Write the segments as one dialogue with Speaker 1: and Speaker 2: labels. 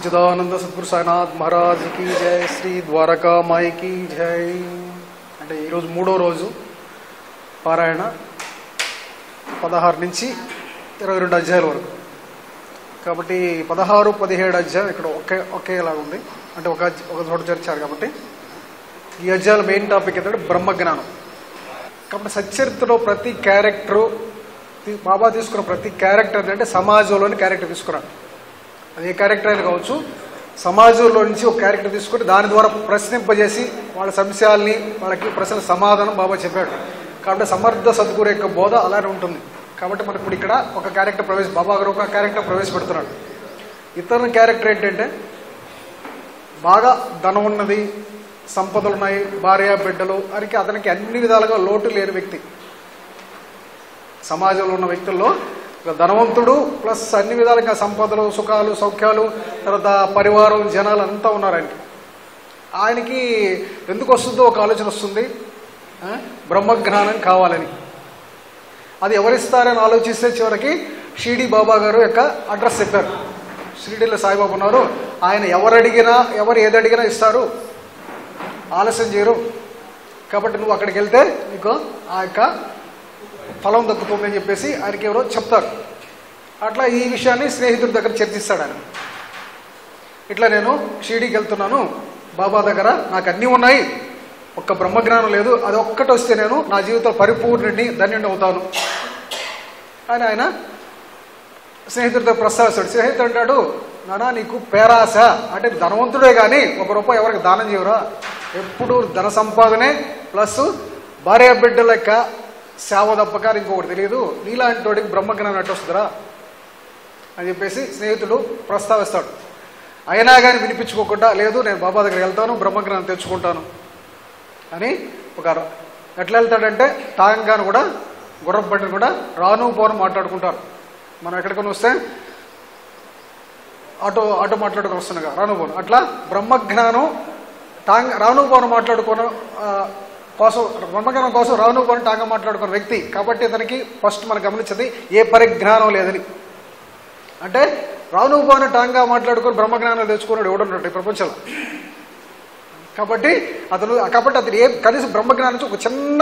Speaker 1: సచ్చిదానంద సద్గురు సాయినాథ్ మహారాజ్ కి జై, శ్రీ ద్వారకా మాయి కి జై. అంటే ఈరోజు 3వ రోజు పారాయణ 16 నుంచి 22 అధ్యాయాల వరకు. కాబట్టి 16, 17 అధ్యాయం ఇక్కడ ఒకేలా ఉంది. అంటే ఒక చోట చేర్చారు. కాబట్టి ఈ అధ్యాయాల మెయిన్ టాపిక్ ఏంటంటే బ్రహ్మజ్ఞానం. కాబట్టి సచ్చరిత్రలో ప్రతి క్యారెక్టరు, బాబా తీసుకున్న ప్రతి క్యారెక్టర్ అంటే సమాజంలోని క్యారెక్టర్ తీసుకున్నాడు. అది ఏ క్యారెక్టర్ అయినా కావచ్చు. సమాజంలో నుంచి ఒక క్యారెక్టర్ తీసుకుని దాని ద్వారా ప్రశ్నింపజేసి వాళ్ళ సంశయాల్ని, వాళ్ళకి ప్రశ్నల సమాధానం బాబా చెప్పాడు. కాబట్టి సమర్థ సద్గురు యొక్క బోధ అలానే ఉంటుంది. కాబట్టి మనకు ఇప్పుడు ఇక్కడ ఒక క్యారెక్టర్ బాబా గారు ఒక క్యారెక్టర్ ప్రవేశపెడుతున్నాడు. ఇతర క్యారెక్టర్ ఏంటంటే బాగా ధనం ఉన్నది, సంపదలు ఉన్నాయి, భార్య బిడ్డలు అనికి అతనికి అన్ని విధాలుగా లోటు లేని వ్యక్తి. సమాజంలో ఉన్న వ్యక్తుల్లో ధనవంతుడు ప్లస్ అన్ని విధాలుగా సంపదలు, సుఖాలు, సౌఖ్యాలు, తర్వాత పరివారం, జనాలు అంతా ఉన్నారు ఆయనకి ఎందుకు వస్తుందో ఒక ఆలోచన వస్తుంది, బ్రహ్మజ్ఞానం కావాలని. అది ఎవరిస్తారని ఆలోచిస్తే చివరికి షిరిడి బాబా గారు యొక్క అడ్రస్ చెప్పారు. షిరిడీలో సాయిబాబా ఉన్నారు, ఆయన ఎవరు ఏది అడిగినా ఇస్తారు, ఆలస్యం చేయరు. కాబట్టి నువ్వు అక్కడికి వెళ్తే నీకు ఆ యొక్క ఫలం దక్కుతుంది అని చెప్పేసి ఆయనకి ఎవరో చెప్తారు. అట్లా ఈ విషయాన్ని స్నేహితుడి దగ్గర చర్చిస్తాడు ఆయన. ఇట్లా నేను షిరిడీకి వెళ్తున్నాను, బాబా దగ్గర నాకు అన్నీ ఉన్నాయి, ఒక్క బ్రహ్మజ్ఞానం లేదు, అది ఒక్కటి వస్తే నేను నా జీవితంలో పరిపూర్ణుడిని, ధన్యుడిని అవుతాను అని ఆయన స్నేహితుడితో ప్రస్తావిస్తాడు. స్నేహితుడు అంటాడు, నానా నీకు పేరాశ, అంటే ధనవంతుడే కానీ ₹1 ఎవరికి దానం చేయరా, ఎప్పుడు ధన సంపాదనే ప్లస్ భార్య బిడ్డల యొక్క సేవ తప్పక ఇంకొకటి తెలియదు, నీలాంటి వాడికి బ్రహ్మజ్ఞానం అట్టు వస్తుందిరా అని చెప్పేసి స్నేహితుడు ప్రస్తావిస్తాడు. అయినా కానీ వినిపించుకోకుండా, లేదు నేను బాబా దగ్గరికి వెళ్తాను, బ్రహ్మజ్ఞానం తెచ్చుకుంటాను అని ఒక ఎట్లా వెళ్తాడంటే టాంగాను కూడా గుర్రపు బండిని కూడా రాను పోను మాట్లాడుకుంటారు. మనం ఎక్కడికైనా వస్తే ఆటో మాట్లాడుకొని వస్తున్నాగా రాను పోను, అట్లా బ్రహ్మజ్ఞానం రాను పోను మాట్లాడుకోను కోసం, బ్రహ్మజ్ఞానం కోసం రాను పోను టాంగా మాట్లాడుకున్న వ్యక్తి. కాబట్టి అతనికి ఫస్ట్ మనం గమనించింది ఏ పరిజ్ఞానం లేదని. అంటే రాను పోను టాంగా మాట్లాడుకొని బ్రహ్మజ్ఞానం తెచ్చుకున్నాడు ఎవడున్నట్టు ఈ ప్రపంచంలో. కాబట్టి అతను కనీసం బ్రహ్మజ్ఞానం నుంచి ఒక చిన్న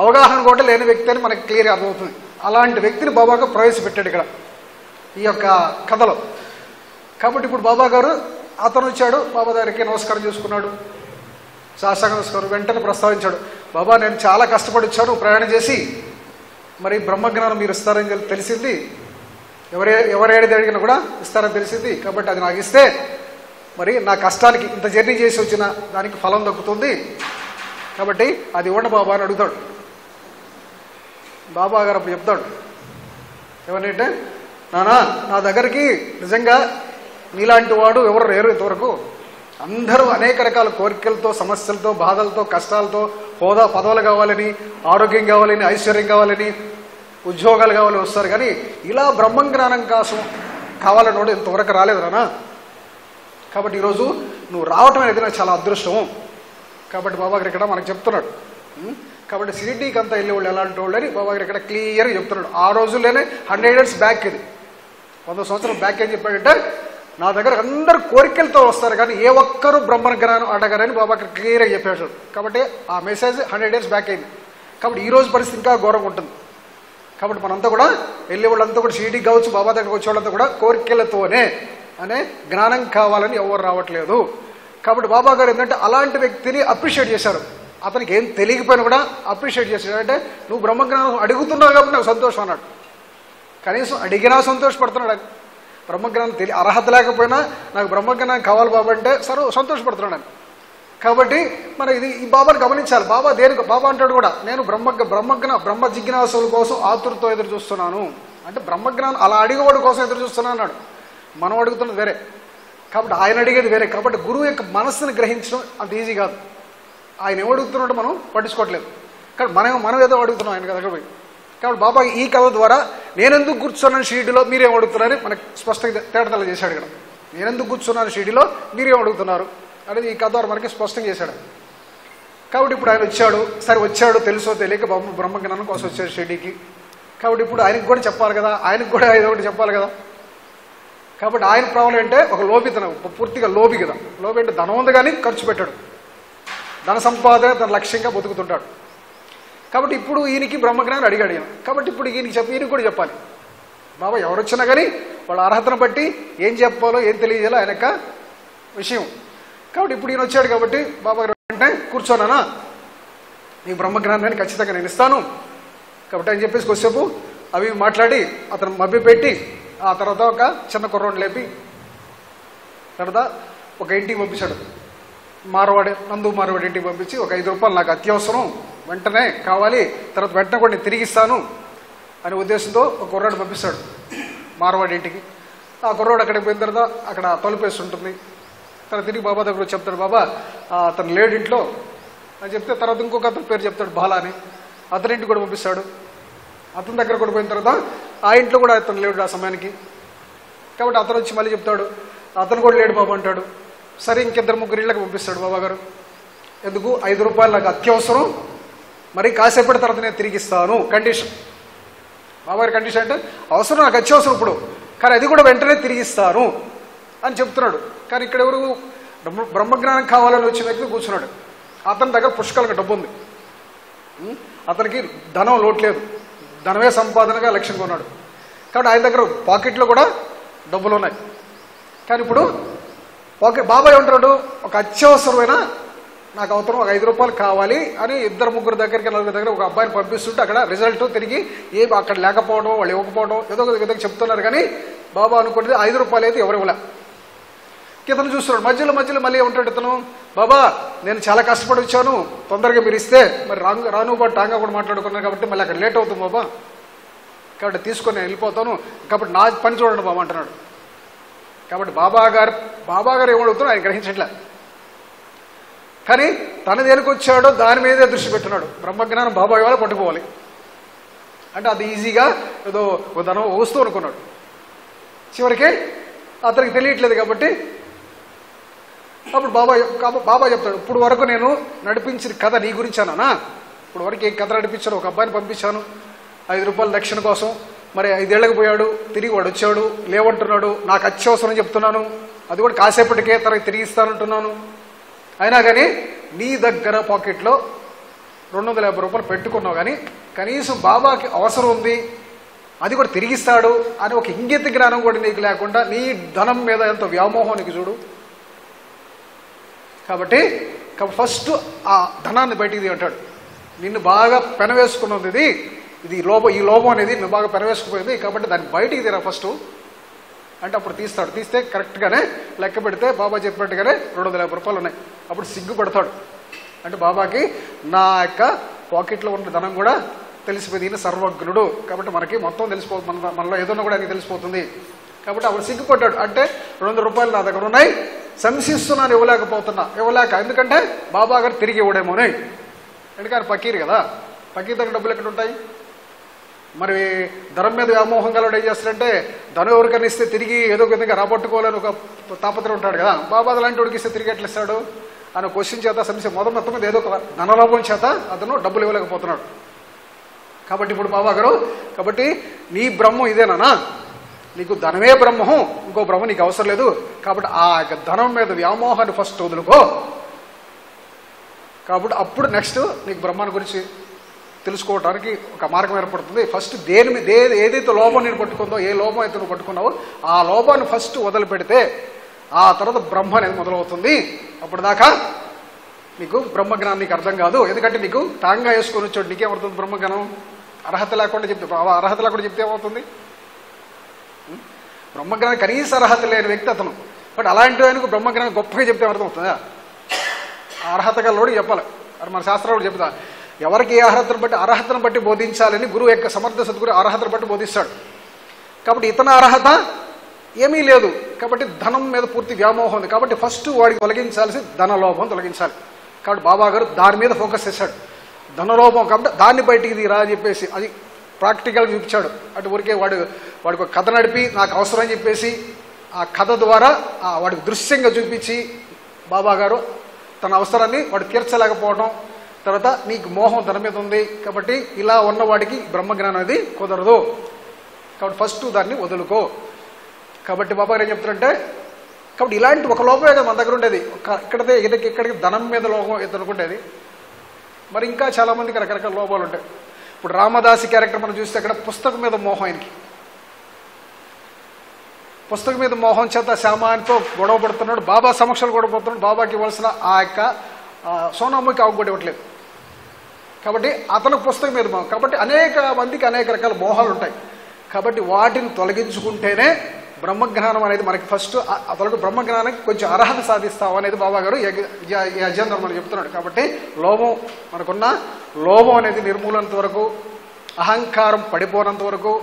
Speaker 1: అవగాహన కూడా లేని వ్యక్తి అని మనకి క్లియర్గా అర్థమవుతుంది. అలాంటి వ్యక్తిని బాబాగా ప్రవేశపెట్టాడు ఇక్కడ ఈ యొక్క కథలో. కాబట్టి ఇప్పుడు బాబా గారు అతను వచ్చాడు, బాబా దగ్గరికి నమస్కారం చేసుకున్నాడు, సాష్టాంగ నమస్కారం వెంటనే ప్రస్తావించాడు, బాబా నేను చాలా కష్టపడి వచ్చాను ప్రయాణం చేసి, మరి బ్రహ్మజ్ఞానం మీరు ఇస్తారని తెలిసింది, ఎవరేది అడిగినా కూడా ఇస్తారని తెలిసింది. కాబట్టి అది నాకు ఇస్తే మరి నా కష్టానికి ఇంత జర్నీ చేసి వచ్చిన దానికి ఫలం దక్కుతుంది, కాబట్టి అది ఇవ్వండి బాబా అని అడుగుతాడు. బాబా గారు అప్పుడు చెప్తాడు ఏమనంటే, నానా నా దగ్గరికి నిజంగా నీలాంటి వాడు ఎవరు లేరు ఇంతవరకు. అందరూ అనేక రకాల కోరికలతో, సమస్యలతో, బాధలతో, కష్టాలతో, హోదా పదవులు కావాలని, ఆరోగ్యం కావాలని, ఐశ్వర్యం కావాలని, ఉద్యోగాలు కావాలని వస్తారు. కానీ ఇలా బ్రహ్మజ్ఞానం కోసం కావాలని వాడు ఇంతవరకు రాలేదు నానా. కాబట్టి ఈరోజు నువ్వు రావటం అనేది నాకు చాలా అదృష్టం. కాబట్టి బాబా గారు ఇక్కడ మనకు చెప్తున్నాడు. కాబట్టి షిరిడీకి అంతా వెళ్ళేవాళ్ళు ఎలాంటి వాళ్ళు అని బాబా గారు ఇక్కడ క్లియర్గా చెప్తున్నాడు. ఆ రోజుల్లోనే 100 years బ్యాక్, ఇది 100 సంవత్సరాల బ్యాక్ ఏం చెప్పాడంటే, నా దగ్గర అందరు కోరికలతో వస్తారు కానీ ఏ ఒక్కరు బ్రహ్మజ్ఞానం అడగరని బాబా గారు క్లియర్గా చెప్పాడు. కాబట్టి ఆ మెసేజ్ 100 years బ్యాక్ అయింది. కాబట్టి ఈ రోజు పరిస్థితి ఇంకా ఘోరంగా ఉంటుంది. కాబట్టి మనంతా కూడా వెళ్ళే వాళ్ళంతా కూడా షిరిడీకి కావచ్చు, బాబా దగ్గరకు వచ్చే వాళ్ళంతా కూడా కోరికలతోనే అనే జ్ఞానం కావాలని ఎవరు రావట్లేదు. కాబట్టి బాబా గారు ఏంటంటే అలాంటి వ్యక్తిని అప్రిషియేట్ చేశారు. అతనికి ఏం తెలియకపోయినా కూడా అప్రిషియేట్ చేశాడు. అంటే నువ్వు బ్రహ్మజ్ఞానం అడుగుతున్నావు కాబట్టి నాకు సంతోషం అన్నాడు. కనీసం అడిగినా సంతోషపడుతున్నాడు. ఆయన బ్రహ్మజ్ఞానం అర్హత లేకపోయినా నాకు బ్రహ్మజ్ఞానం కావాలి బాబా అంటే సంతోషపడుతున్నాడు ఆయన. కాబట్టి మన ఈ బాబాను గమనించాలి. బాబా అంటాడు కూడా, నేను బ్రహ్మ జిజ్ఞాసుల కోసం ఆతురతో ఎదురు చూస్తున్నాను. అంటే బ్రహ్మజ్ఞానం అలా అడిగేవాడు కోసం ఎదురు చూస్తున్నా అన్నాడు. మనం అడుగుతున్నది వేరే, కాబట్టి ఆయన అడిగేది వేరే. కాబట్టి గురువు యొక్క మనస్సును గ్రహించడం అంత ఈజీ కాదు. ఆయన ఏమడుగుతున్నాడో మనం పట్టించుకోవట్లేదు. కానీ మనం ఏదో అడుగుతున్నాం ఆయన దగ్గర పోయి. కాబట్టి బాబా ఈ కథ ద్వారా నేనెందుకు కూర్చున్నాను షిరిడీలో, మీరేం అడుగుతున్నారని మనకు స్పష్టంగా తేటతెల్ల చేశాడు ఇక్కడ. నేనెందుకు కూర్చున్నాను షిరిడీలో, మీరేం అడుగుతున్నారు అనేది ఈ కథ ద్వారా మనకి స్పష్టంగా చేశాడు. కాబట్టి ఇప్పుడు ఆయన వచ్చాడు తెలుసో తెలియక బ్రహ్మజ్ఞానం కోసం వచ్చాడు షిరిడీకి. కాబట్టి ఇప్పుడు ఆయనకు కూడా చెప్పాలి కదా, ఆయనకు కూడా ఏదో ఒకటి చెప్పాలి కదా. కాబట్టి ఆయన ప్రాబ్లం అంటే ఒక లోభితనం, పూర్తిగా లోభి కదా. లోభి అంటే ధనం ఉంది కానీ ఖర్చు పెట్టాడు, ధన సంపాదన తన లక్ష్యంగా బతుకుతుంటాడు. కాబట్టి ఇప్పుడు ఈయనకి బ్రహ్మజ్ఞానం అడిగాడు ఈయన. కాబట్టి ఇప్పుడు ఈయనకి కూడా చెప్పాలి. బాబా ఎవరు వచ్చినా కానీ వాళ్ళ అర్హతను బట్టి ఏం చెప్పాలో ఏం తెలియజేయాలో ఆయన యొక్క విషయం. కాబట్టి ఇప్పుడు ఈయన వచ్చాడు కాబట్టి బాబా అంటే కూర్చోనానా, నీ బ్రహ్మజ్ఞానాన్ని ఖచ్చితంగా నేను ఇస్తాను. కాబట్టి అని చెప్పేసి కొద్దిసేపు అవి మాట్లాడి అతను మభ్యపెట్టి ఆ తర్వాత ఒక చిన్న కుర్రోడ్ని లేపి తర్వాత ఒక ఇంటికి పంపించాడు. నందు మార్వాడి ఇంటికి పంపించి ఒక 5 రూపాయలు నాకు అత్యవసరం, వెంటనే కావాలి, తర్వాత వెంటనే కూడా నేను తిరిగి ఇస్తాను అనే ఉద్దేశంతో ఒక కుర్రాడు పంపిస్తాడు మార్వాడి ఇంటికి. ఆ కుర్రాడు అక్కడికి పోయిన తర్వాత అక్కడ తలుపేసి ఉంటుంది. తర్వాత తిరిగి బాబా దగ్గర చెప్తాడు, బాబా అతను లేడు ఇంట్లో అని చెప్తే తర్వాత ఇంకొక అతని పేరు చెప్తాడు బాలా అని. అతని ఇంటికి కూడా పంపిస్తాడు. అతని దగ్గర కూడా పోయిన తర్వాత ఆ ఇంట్లో కూడా అతను లేడు ఆ సమయానికి. కాబట్టి అతను వచ్చి మళ్ళీ చెప్తాడు, అతను కూడా లేడు బాబా అంటాడు. సరే ఇంకిద్దరు ముగ్గురు ఇళ్ళకి పంపిస్తాడు బాబా గారు. ఎందుకు? 5 రూపాయలు నాకు అత్యవసరం, మరి కాసేపటి తర్వాత నేను తిరిగి ఇస్తాను కండిషన్. బాబాగారి కండిషన్ అంటే అవసరం, నాకు అత్యవసరం ఇప్పుడు, కానీ అది కూడా వెంటనే తిరిగి ఇస్తాను అని చెప్తున్నాడు. కానీ ఇక్కడ ఎవరు బ్రహ్మజ్ఞానం కావాలని వచ్చిన వ్యక్తి కూర్చున్నాడు. అతని దగ్గర పుష్కలంగా డబ్బు ఉంది, అతనికి ధనం లోట్లేదు, ధనమే సంపాదనగా లక్ష్యంగా ఉన్నాడు. కాబట్టి ఆయన దగ్గర పాకెట్లో కూడా డబ్బులు ఉన్నాయి. కానీ ఇప్పుడు బాబా ఏమంటాడు, ఒక అత్యవసరమైన నాకు అవసరం ఒక 5 రూపాయలు కావాలి అని 2-3 దగ్గరికి 4 దగ్గర ఒక అబ్బాయిని పంపిస్తుంటే అక్కడ రిజల్ట్ తిరిగి ఏం అక్కడ లేకపోవడం, వాళ్ళు ఇవ్వకపోవడం ఏదో ఒక విధంగా చెప్తున్నారు. కానీ బాబా అనుకునేది 5 రూపాయలు అయితే ఎవరు ఇవ్వలే. ఇతను చూస్తున్నాడు, మధ్యలో మళ్ళీ ఏమంటాడు ఇతను, బాబా నేను చాలా కష్టపడి వచ్చాను, తొందరగా మీరు ఇస్తే మరి రాను పాటు టాంగా కూడా మాట్లాడుకున్నాను కాబట్టి మళ్ళీ అక్కడ లేట్ అవుతుంది బాబా, కాబట్టి తీసుకొని నేను వెళ్ళిపోతాను, కాబట్టి నా పని చూడండి బాబా అంటున్నాడు. కాబట్టి బాబా గారు ఏమడుగుతున్నాడు ఆయన గ్రహించట్లే. కానీ తన దేనికి వచ్చాడో దాని మీదే దృష్టి పెట్టున్నాడు. బ్రహ్మజ్ఞానం బాబా ఇవాళ పట్టుకోవాలి అంటే అది ఈజీగా ఏదో ధనం వస్తూ అనుకున్నాడు. చివరికి అతనికి తెలియట్లేదు. కాబట్టి అప్పుడు బాబా చెప్తాడు, ఇప్పుడు వరకు నేను నడిపించిన కథ నీ గురించానా? ఇప్పుడు వరకు ఏ కథ నడిపించాను, ఒక అబ్బాయిని పంపించాను 5 రూపాయల దక్షిణ కోసం, మరి 5 ఏళ్ళకి పోయాడు, తిరిగి వాడు వచ్చాడు, లేవంటున్నాడు, నాకు అత్యవసరం చెప్తున్నాను, అది కూడా కాసేపటికే తనకి తిరిగి ఇస్తానంటున్నాను. అయినా కానీ నీ దగ్గర పాకెట్లో 250 రూపాయలు పెట్టుకున్నావు, కానీ కనీసం బాబాకి అవసరం ఉంది, అది కూడా తిరిగిస్తాడు అని ఒక ఇంగిత జ్ఞానం కూడా నీకు లేకుండా నీ ధనం మీద ఎంత వ్యామోహం నీకు చూడు. కాబట్టి ఫస్ట్ ఆ ధనాన్ని బయటికి అంటాడు, నిన్ను బాగా పెనవేసుకున్నది ఇది ఈ లోభం అనేది నువ్వు బాగా పెనవేసుకుపోయింది, కాబట్టి దాన్ని బయటికి తీరా ఫస్ట్ అంటే అప్పుడు తీస్తాడు. తీస్తే కరెక్ట్గానే లెక్క పెడితే బాబా చెప్పినట్టుగానే 250 రూపాయలు ఉన్నాయి. అప్పుడు సిగ్గుపడతాడు. అంటే బాబాకి నా యొక్క పాకెట్లో ఉన్న ధనం కూడా తెలిసిపోయింది, ఈయన సర్వజ్ఞుడు కాబట్టి మనకి మొత్తం తెలిసిపోతుంది, మనలో ఏదన్నా కూడా ఆయనకి తెలిసిపోతుంది. కాబట్టి అప్పుడు సిగ్గుపడ్డాడు. అంటే 200 రూపాయలు నా దగ్గర ఉన్నాయి, సంశిస్తున్నాను, ఇవ్వలేక ఎందుకంటే బాబా గారు తిరిగి ఇవ్వడేమోనే. ఎందుకంటే పకీరు కదా, పకీర్ దగ్గర డబ్బులు ఎక్కడ ఉంటాయి? మరి ధనం మీద వ్యామోహం గలవాడు ఏం చేస్తాడంటే ధనం ఎవరికైనా ఇస్తే తిరిగి ఏదో ఒక విధంగా రాబట్టుకోవాలని ఒక తాపత్రయం ఉంటాడు కదా. బాబా అలాంటి వాడికి ఇస్తే తిరిగి ఎట్లా ఇస్తాడు అని క్వశ్చన్ చేత సమస్య మొత్తం మీద ఏదో ఒక ధనలోభం చేత అతను డబ్బులు ఇవ్వలేకపోతున్నాడు. కాబట్టి ఇప్పుడు బాబా గారు, కాబట్టి నీ బ్రహ్మం ఇదేనా, నీకు ధనమే బ్రహ్మం, ఇంకో బ్రహ్మం నీకు అవసరం లేదు, కాబట్టి ఆ ధనం మీద వ్యామోహాన్ని ఫస్ట్ వదులుకో. కాబట్టి అప్పుడు నెక్స్ట్ నీకు బ్రహ్మాన్ని గురించి తెలుసుకోవడానికి ఒక మార్గం ఏర్పడుతుంది. ఫస్ట్ ఏదైతే లోభం నేను పట్టుకుందో, ఏ లోభం అయితే నువ్వు పట్టుకున్నావో ఆ లోభాన్ని ఫస్ట్ వదిలిపెడితే ఆ తర్వాత బ్రహ్మ అనేది మొదలవుతుంది. అప్పుడు దాకా నీకు బ్రహ్మజ్ఞానం నీకు అర్థం కాదు. ఎందుకంటే నీకు టాంగా వేసుకొని వచ్చాడు, నీకేమవుతుంది బ్రహ్మజ్ఞానం? అర్హత లేకుండా చెప్తే ఏమవుతుంది? బ్రహ్మజ్ఞానం కనీస అర్హత లేని వ్యక్తి అతను. బట్ అలాంటి ఆయనకు బ్రహ్మజ్ఞానం గొప్పగా చెప్తే అర్థమవుతుందా? అర్హత గలవాడు చెప్పాలి. అది మన శాస్త్రాలు కూడా చెప్తా, ఎవరికి ఏ అర్హతను బట్టి బోధించాలని గురువు యొక్క సమర్థ సద్గురు అర్హతను బట్టి బోధిస్తాడు. కాబట్టి ఇతని అర్హత ఏమీ లేదు, కాబట్టి ధనం మీద పూర్తి వ్యామోహం ఉంది. కాబట్టి ఫస్ట్ వాడికి తొలగించాల్సి ధనలోభం తొలగించాలి. కాబట్టి బాబా గారు దాని మీద ఫోకస్ చేశాడు. ధనలోభం కాబట్టి దాన్ని బయటికి తీరా అని చెప్పేసి అది ప్రాక్టికల్గా చూపించాడు. అటు ఊరికే వాడికి ఒక కథ నడిపి నాకు అవసరం అని చెప్పేసి ఆ కథ ద్వారా వాడికి దృశ్యంగా చూపించి బాబా గారు తన అవసరాన్ని వాడు తీర్చలేకపోవడం, తర్వాత నీకు మోహం ధనం మీద ఉంది కాబట్టి ఇలా ఉన్నవాడికి బ్రహ్మజ్ఞానం అనేది కుదరదు, కాబట్టి ఫస్ట్ దాన్ని వదులుకో కాబట్టి బాబా గారు ఏం చెప్తారంటే, కాబట్టి ఇలాంటి ఒక లోపమే కదా మన దగ్గర ఉండేది. ఇక్కడికి ధనం మీద లోపం అనుకుంటేది. మరి ఇంకా చాలామందికి రకరకాల లోపాలు ఉంటాయి. ఇప్పుడు రామదాసి క్యారెక్టర్ మనం చూస్తే అక్కడ పుస్తకం మీద మోహం, ఆయనకి పుస్తకం మీద మోహం చేత శ్యామానితో గొడవ పడుతున్నాడు, బాబా సమక్షాలు గొడవ పడుతున్నాడు. బాబాకి ఇవ్వాల్సిన ఆ యొక్క సోనామ్మకి కూడా ఇవ్వట్లేదు. కాబట్టి అతను పుస్తకం మీద మోహం. కాబట్టి అనేక మందికి అనేక రకాల మోహాలు ఉంటాయి. కాబట్టి వాటిని తొలగించుకుంటేనే బ్రహ్మజ్ఞానం అనేది మనకి ఫస్ట్ అతను బ్రహ్మజ్ఞానానికి కొంచెం అర్హత సాధిస్తాం అనేది బాబా గారు ఈ అధ్యాయంలో మనకు చెప్తున్నాడు. కాబట్టి లోభం, మనకున్న లోభం అనేది నిర్మూలనంత వరకు, అహంకారం పడిపోనంత వరకు,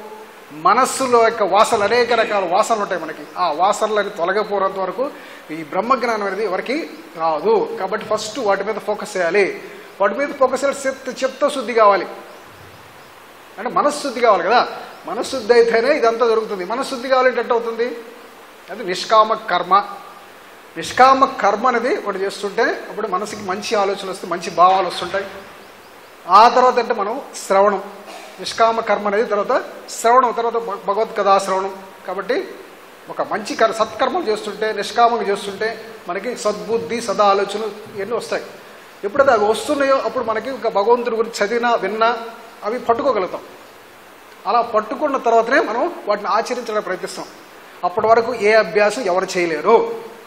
Speaker 1: మనస్సులో యొక్క వాసనలు, అనేక రకాల వాసనలు ఉంటాయి మనకి, ఆ వాసనలని తొలగిపోనంత వరకు ఈ బ్రహ్మజ్ఞానం అనేది ఎవరికి రాదు. కాబట్టి ఫస్ట్ వాటి మీద ఫోకస్ చేయాలి. వాటి మీద ఫోకస్ చేయాలి. చిత్తశుద్ధి కావాలి, అంటే మనశ్శుద్ధి కావాలి కదా. మనశ్శుద్ధి అయితేనే ఇదంతా జరుగుతుంది. మనశ్శుద్ధి కావాలంటే ఎట్ట అవుతుంది? అది నిష్కామ కర్మ. నిష్కామ కర్మ అనేది ఒకటి చేస్తుంటే అప్పుడు మనసుకి మంచి ఆలోచనలు వస్తాయి, మంచి భావాలు వస్తుంటాయి. ఆ తర్వాత అంటే మనం శ్రవణం, నిష్కామ కర్మ అనేది తర్వాత శ్రవణం, తర్వాత భగవద్గీతా శ్రవణం. కాబట్టి ఒక మంచి సత్కర్మలు చేస్తుంటే, నిష్కామంగా చేస్తుంటే మనకి సద్బుద్ధి, సదా ఆలోచనలు ఇవన్నీ వస్తాయి. ఎప్పుడైతే అవి వస్తున్నాయో అప్పుడు మనకి ఒక భగవంతుడి గురించి చదివినా విన్నా అవి పట్టుకోగలుగుతాం. అలా పట్టుకున్న తర్వాతనే మనం వాటిని ఆచరించడానికి ప్రయత్నిస్తాం. అప్పటి వరకు ఏ అభ్యాసం ఎవరు చేయలేరు.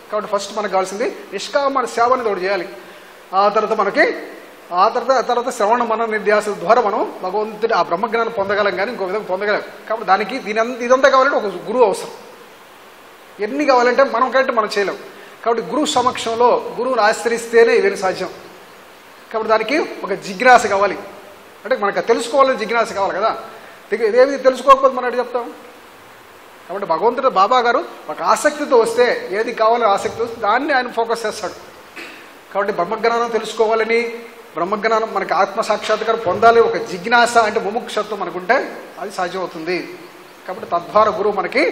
Speaker 1: కాబట్టి ఫస్ట్ మనకు కావాల్సింది నిష్కామ సేవ అనేది ఒకటి చేయాలి. ఆ తర్వాత శ్రవణ మన నిధ్యాస ద్వారా మనం భగవంతుడి ఆ బ్రహ్మజ్ఞానం పొందగలం, కానీ ఇంకో విధంగా పొందగలం. కాబట్టి దానికి ఇదంతా కావాలంటే ఒక గురువు అవసరం. ఎన్ని కావాలంటే మనం కంటే మనం చేయలేం. కాబట్టి గురువు సమక్షంలో గురువుని ఆశ్రయిస్తేనే ఇవన్నీ సాధ్యం. కాబట్టి దానికి ఒక జిజ్ఞాస కావాలి, అంటే మనకు తెలుసుకోవాలని జిజ్ఞాస కావాలి కదా. ఇదేమి తెలుసుకోకపోతే మనం ఎట్లా చెప్తాం? కాబట్టి భగవంతుడు బాబా గారు ఒక ఆసక్తితో వస్తే, ఏది కావాలో ఆసక్తి వస్తే దాన్ని ఆయన ఫోకస్ చేస్తాడు. కాబట్టి బ్రహ్మజ్ఞానం తెలుసుకోవాలని, బ్రహ్మజ్ఞానం మనకి ఆత్మ సాక్షాత్కారం పొందాలి, ఒక జిజ్ఞాస అంటే ముముక్షత్వం మనకుంటే అది సాధ్యమవుతుంది. కాబట్టి తద్వారా గురువు మనకి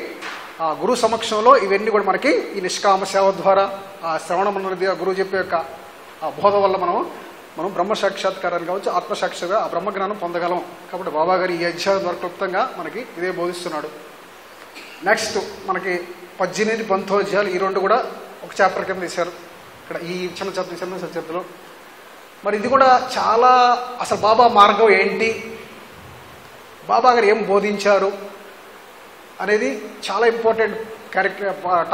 Speaker 1: ఆ గురువు సమక్షంలో ఇవన్నీ కూడా మనకి ఈ నిష్కామ సేవ ద్వారా, ఆ శ్రవణం అన్నది గురువు చెప్పే యొక్క ఆ బోధ వల్ల మనం బ్రహ్మ సాక్షాత్కారాన్ని కావచ్చు, ఆత్మసాక్షిగా ఆ బ్రహ్మజ్ఞానం పొందగలం. కాబట్టి బాబా గారు ఈ అధ్యాయం ద్వారా క్లుప్తంగా మనకి ఇదే బోధిస్తున్నాడు. నెక్స్ట్ మనకి 18, 19 అధ్యాయాలు, ఈ రెండు కూడా ఒక చాప్టర్ కింద తీశారు ఇక్కడ ఈ చిన్న చరిత్రలో. మరి ఇది కూడా చాలా, అసలు బాబా మార్గం ఏంటి, బాబా గారు ఏం బోధించారు అనేది చాలా ఇంపార్టెంట్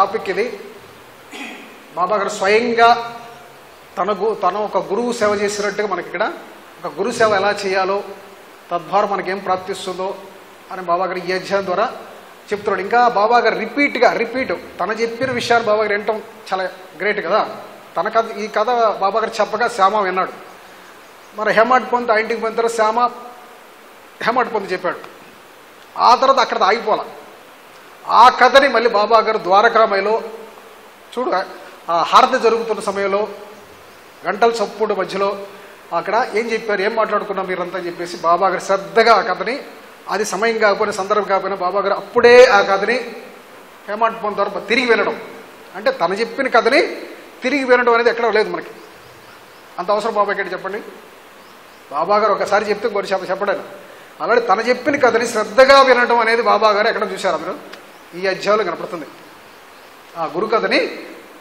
Speaker 1: టాపిక్ ఇది. బాబా గారు స్వయంగా తన ఒక గురువు సేవ చేసినట్టుగా మనకి ఇక్కడ ఒక గురు సేవ ఎలా చేయాలో, తద్వారా మనకేం ప్రాప్తిస్తుందో అని బాబా గారు ఈ అధ్యాయం ద్వారా చెప్తున్నాడు. ఇంకా బాబా గారు రిపీట్ తన చెప్పిన విషయాన్ని బాబా గారు వినటం చాలా గ్రేట్ కదా. ఈ కథ బాబా గారు చెప్పగా శ్యామ విన్నాడు. మరి హేమాడ్ పంత్ ఆ ఇంటికి పోయిన తర్వాత శ్యామ హేమాడ్ పంత్ చెప్పాడు. ఆ తర్వాత అక్కడ ఆగిపోలా. ఆ కథని మళ్ళీ బాబా గారు ద్వారకామయ్యలో చూడు, ఆ హారతి జరుగుతున్న సమయంలో గంటల చప్పుడు మధ్యలో అక్కడ ఏం చెప్పారు, ఏం మాట్లాడుకున్నాం మీరంతా చెప్పేసి బాబా గారు శ్రద్ధగా ఆ కథని, అది సమయం కాకపోయినా సందర్భం కాకపోయినా బాబా గారు అప్పుడే ఆ కథని హేమాడ్ పంత్ ద్వారా తిరిగి వినడం. అంటే తను చెప్పిన కథని తిరిగి వినడం అనేది ఎక్కడ లేదు మనకి. అంత అవసరం బాబా గారు చెప్పండి. బాబా గారు ఒకసారి చెప్తే ఇంకోటి చెప్పడాను. అలాగే తను చెప్పిన కథని శ్రద్ధగా వినడం అనేది బాబా గారు ఎక్కడ చూశారు మీరు? ఈ అధ్యాయంలో కనపడుతుంది. ఆ గురు కథని,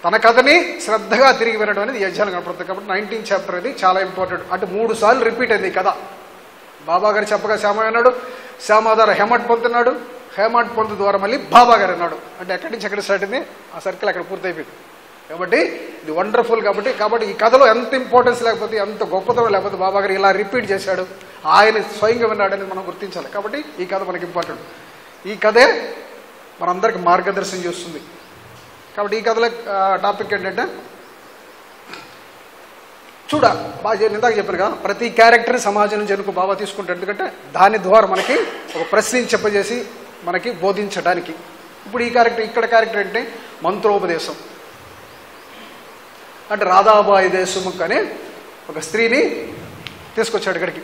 Speaker 1: తన కథని శ్రద్ధగా తిరిగి వినడం అనేది ఈ అధ్యాయం కనపడుతుంది. కాబట్టి 19th చాప్టర్ అది చాలా ఇంపార్టెంట్. అంటే 3 సార్లు రిపీట్ అయింది ఈ కథ. బాబా గారు చెప్పగా శ్యామ అన్నాడు, శ్యామ ద్వారా హేమాడ్ పంత్ అన్నాడు, హేమాడ్ పంత్ ద్వారా మళ్ళీ బాబా గారు అన్నాడు. అంటే ఎక్కడి నుంచి ఎక్కడ స్టార్ట్ అయింది, ఆ సర్కిల్ అక్కడ పూర్తయిపోయింది. కాబట్టి ఇది వండర్ఫుల్. కాబట్టి ఈ కథలో ఎంత ఇంపార్టెన్స్ లేకపోతే, ఎంత గొప్పతనం లేకపోతే బాబా గారు ఇలా రిపీట్ చేశాడు, ఆయన స్వయంగా విన్నాడు అనేది మనం గుర్తించాలి. కాబట్టి ఈ కథ మనకి ఇంపార్టెంట్. ఈ కథే మనందరికి మార్గదర్శనం చేస్తుంది. కాబట్టి ఈ కథలో టాపిక్ ఏంటంటే, బాగా ఇందాక చెప్పాను కదా, ప్రతి క్యారెక్టర్ని సమాజం నుంచి ఎన్నుకో బాబా తీసుకుంటాడు. ఎందుకంటే దాని ద్వారా మనకి ఒక ప్రశ్నని చెప్పజేసి మనకి బోధించడానికి. ఇప్పుడు ఇక్కడ క్యారెక్టర్ అంటే మంత్రోపదేశం. అంటే రాధాబాయి దేశముఖ్ అనే ఒక స్త్రీని తీసుకొచ్చాడు ఇక్కడికి.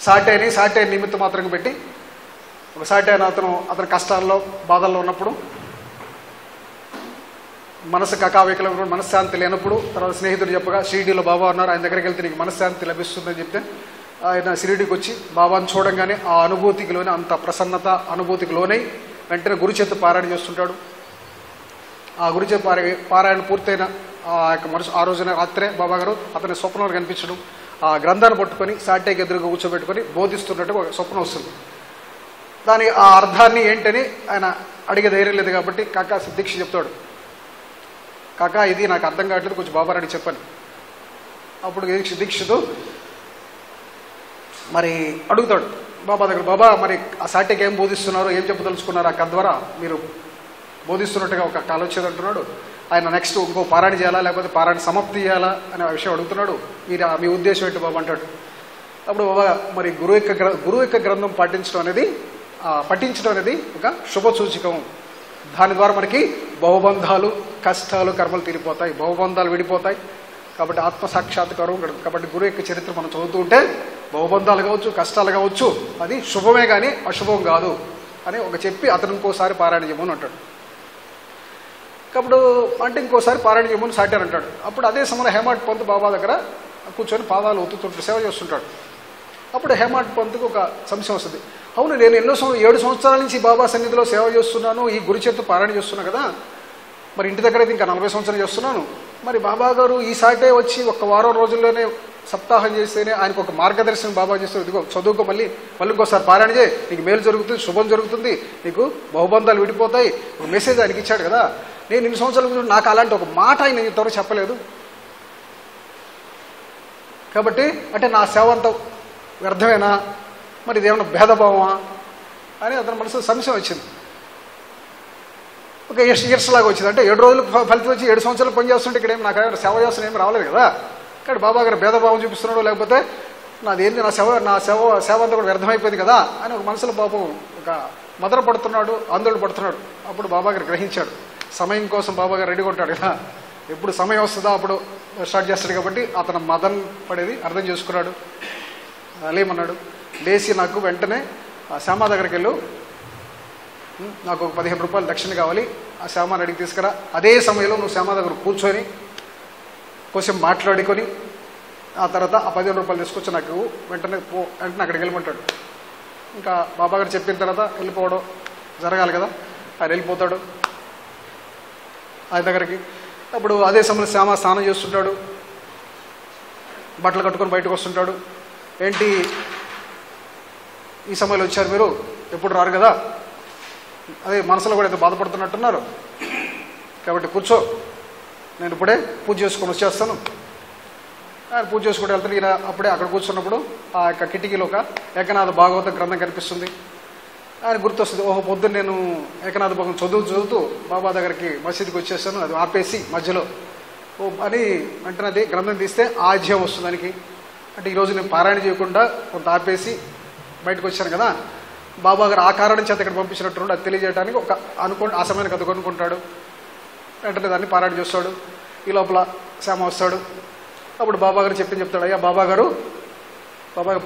Speaker 1: సాటైన నిమిత్తం మాత్రంగా పెట్టి, ఒక సాటైన అతను కష్టాల్లో బాధల్లో ఉన్నప్పుడు, మనసు కకావికలం, మనశ్శాంతి లేనప్పుడు, తర్వాత స్నేహితుడు చెప్పగా షిరిడీలో బాబా ఉన్నారు, ఆయన దగ్గరికి వెళ్తే నీకు మనశ్శాంతి లభిస్తుందని చెప్తే ఆయన షిరిడీకి వచ్చి బాబాను చూడంగానే ఆ అనుభూతికి లోనే, అంత ప్రసన్నత అనుభూతికి లోనై వెంటనే గురు చేత పారాయణ చేస్తుంటాడు. ఆ గురు చేత పారాయణ పూర్తయిన ఆ రోజున రాత్రే బాబాగారు అతని స్వప్నంలో కనిపించడం, ఆ గ్రంథాన్ని పట్టుకొని సాటేకి ఎదురుగా కూర్చోబెట్టుకొని బోధిస్తున్నట్టు ఒక స్వప్నం వస్తుంది. దాని ఆ అర్థాన్ని ఏంటని ఆయన అడిగే ధైర్యం లేదు కాబట్టి కాకా దీక్ష చెప్తాడు, కాకా ఇది నాకు అర్థం కావట్లేదు, కొంచెం బాబారాడి చెప్పాను. అప్పుడు దీక్షితు మరి అడుగుతాడు బాబా దగ్గర, బాబా మరి ఆ సాటేకి ఏం బోధిస్తున్నారు, ఏం చెప్పదలుచుకున్నారు, ఆ కథ ద్వారా మీరు బోధిస్తున్నట్టుగా ఒక ఆలోచన అంటున్నాడు. ఆయన నెక్స్ట్ ఇంకో పారాయణ చేయాలా లేకపోతే పారాయణ సమాప్తి చేయాలా అనే విషయం అడుగుతున్నాడు. మీరు మీ ఉద్దేశం ఏంటి బాబా అంటాడు. అప్పుడు బాబా మరి గురువు యొక్క గ్రంథం పఠించడం అనేది ఒక శుభ సూచకం. దాని ద్వారా మనకి భవబంధాలు, కష్టాలు, కర్మలు తీరిపోతాయి, భవబంధాలు విడిపోతాయి. కాబట్టి ఆత్మసాక్షాత్కారం. కాబట్టి గురువు యొక్క చరిత్ర మనం చదువుతూ ఉంటే భవబంధాలు కావచ్చు, కష్టాలు కావచ్చు, అది శుభమే కానీ అశుభం కాదు అని ఒక చెప్పి అతను ఇంకోసారి పారాయణ చేయమని అంటాడు. కాబట్టి ఇంకోసారి పారాయణ చేయమని సాటారు అంటాడు. అప్పుడు అదే సమయంలో హేమాడ్ పంత్ బాబా దగ్గర కూర్చొని పాదాలు ఒత్తుతుంటాడు, సేవ చేస్తుంటాడు. అప్పుడు హేమాడ్ పంత్కు ఒక సంశయం వస్తుంది. అవును, నేను 7 సంవత్సరాల నుంచి బాబా సన్నిధిలో సేవ చేస్తున్నాను, ఈ గురు చేత పారాయణ చేస్తున్నా కదా, మరి ఇంటి దగ్గర అయితే ఇంకా 40 సంవత్సరాలు చేస్తున్నాను. మరి బాబా గారు ఈ సాటే వచ్చి ఒక వారం రోజుల్లోనే సప్తాహం చేస్తేనే ఆయనకు ఒక మార్గదర్శనం బాబా చేస్తారు. ఇదిగో చదువుకో, మళ్ళీ ఇంకోసారి పారాయణ చేయి, నీకు మేలు జరుగుతుంది, శుభం జరుగుతుంది, నీకు బహుబంధాలు విడిపోతాయి, ఒక మెసేజ్ ఆయనకి ఇచ్చాడు కదా. నేను 2 సంవత్సరాల ముందు నాకు అలాంటి ఒక మాట ఆయన ఇంతవరకు చెప్పలేదు. కాబట్టి అంటే నా సేవ అంతా వ్యర్థమేనా, మరి ఇదేమన్నా భేదభావమా అని అతని మనసు సంశయం వచ్చింది. ఒక ఇయర్స్లాగా వచ్చింది. అంటే 7 రోజులు ఫలితం వచ్చి 7 సంవత్సరాలు పనిచేస్తుంటే ఇక్కడ ఏమి నాకు సేవ చేస్తున్న ఏమి రాలేదు కదా. ఇక్కడ బాబా గారు భేదభావం చూపిస్తున్నాడు, లేకపోతే నాదేంది నా సేవ అంతా కూడా వ్యర్థమైపోయింది కదా అని ఒక మనసులో పాపం ఒక మదన పడుతున్నాడు, ఆందోళన పడుతున్నాడు. అప్పుడు బాబా గారు గ్రహించాడు. సమయం కోసం బాబా గారు రెడీగా ఉంటాడు కదా, ఎప్పుడు సమయం వస్తుందో అప్పుడు స్టార్ట్ చేస్తాడు. కాబట్టి అతను మదన్ పడేది అర్థం చేసుకున్నాడు. లేమన్నాడు, లేచి నాకు వెంటనే శ్యామ దగ్గరికి వెళ్ళు, నాకు ఒక 15 రూపాయలు దక్షిణ కావాలి, ఆ శ్యామాని అడిగి తీసుకురా. అదే సమయంలో నువ్వు శ్యామ దగ్గర కూర్చొని కొంచెం మాట్లాడుకొని ఆ తర్వాత ఆ 15 రూపాయలు తీసుకొచ్చి నాకు వెంటనే అక్కడికి వెళ్ళమంటాడు. ఇంకా బాబా గారు చెప్పిన తర్వాత వెళ్ళిపోవడం జరగాలి కదా, ఆయన వెళ్ళిపోతాడు ఆయన దగ్గరికి. అప్పుడు అదే సమయంలో శ్యామ స్నానం చేస్తుంటాడు, బట్టలు కట్టుకొని బయటకు వస్తుంటాడు. ఏంటి ఈ సమయంలో వచ్చారు, మీరు ఎప్పుడు రారు కదా, అదే మనసులో కూడా ఏదో బాధపడుతున్నట్టున్నారు, కాబట్టి కూర్చో, నేను ఇప్పుడే పూజ చేసుకొని వచ్చేస్తాను. ఆయన పూజ చేసుకుంటూ వెళ్తాను. ఈయన అప్పుడే అక్కడ కూర్చున్నప్పుడు ఆ యొక్క కిటికీలో ఒక ఏకనాథ భాగవత గ్రంథం కనిపిస్తుంది. ఆయన గుర్తొస్తుంది, ఓహో పొద్దున్న నేను ఏకనాథ భాగం చదువుతూ బాబా దగ్గరికి మసీదుకి వచ్చేస్తాను, అది ఆపేసి మధ్యలో అని వెంటనే అది గ్రంథం తీస్తే ఆజ్యం వస్తుంది దానికి. అంటే ఈరోజు నేను పారాయణ చేయకుండా కొంత ఆపేసి బయటకు వచ్చాను కదా, బాబా గారు ఆ కారణం చేత ఇక్కడ పంపించినట్టు అది తెలియజేయడానికి ఒక ఆ సమయానికి అది కొనుక్కుంటాడు. వెంటనే దాన్ని పారాయణ చేస్తాడు. ఈ లోపల శ్యామ వస్తాడు. అప్పుడు బాబా గారు చెప్తాడు, అయ్యా బాబా గారు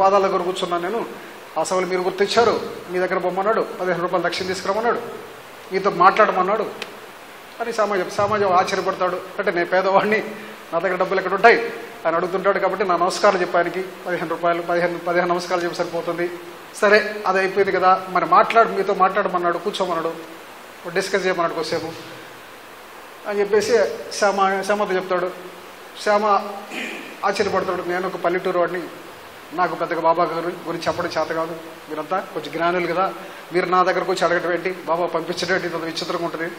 Speaker 1: పాదాల దగ్గర కూర్చున్నాను నేను, ఆ సమయంలో మీరు గుర్తించారు, మీ దగ్గర పొమ్మన్నాడు, 15 రూపాయలు దక్షిణ తీసుకురమ్మన్నాడు, మీతో మాట్లాడమన్నాడు అని సమాజం ఆశ్చర్యపడతాడు. అంటే నేను పేదవాడిని, నా దగ్గర డబ్బులు ఎక్కడ ఉంటాయి అని అడుగుతుంటాడు. కాబట్టి నా నమస్కారాలు చెప్పానికి 15 రూపాయలు 15 నమస్కారాలు చెప్పి సరిపోతుంది. సరే అది అయిపోయింది కదా, మరి మీతో మాట్లాడమన్నాడు, కూర్చోమన్నాడు, డిస్కస్ చేయమన్నాడు కొద్దిసేపు అని చెప్పేసి శ్యామతో చెప్తాడు. శ్యామ ఆశ్చర్యపడతాడు, నేను ఒక పల్లెటూరు వాడిని, నాకు పెద్దగా బాబా గారి గురించి చెప్పడం చేత కాదు, మీరంతా కొంచెం జ్ఞానులు కదా, మీరు నా దగ్గరకు వచ్చి అడగటం ఏంటి, బాబా పంపించడం ఏంటి, అంత విచిత్రంగా ఉంటుంది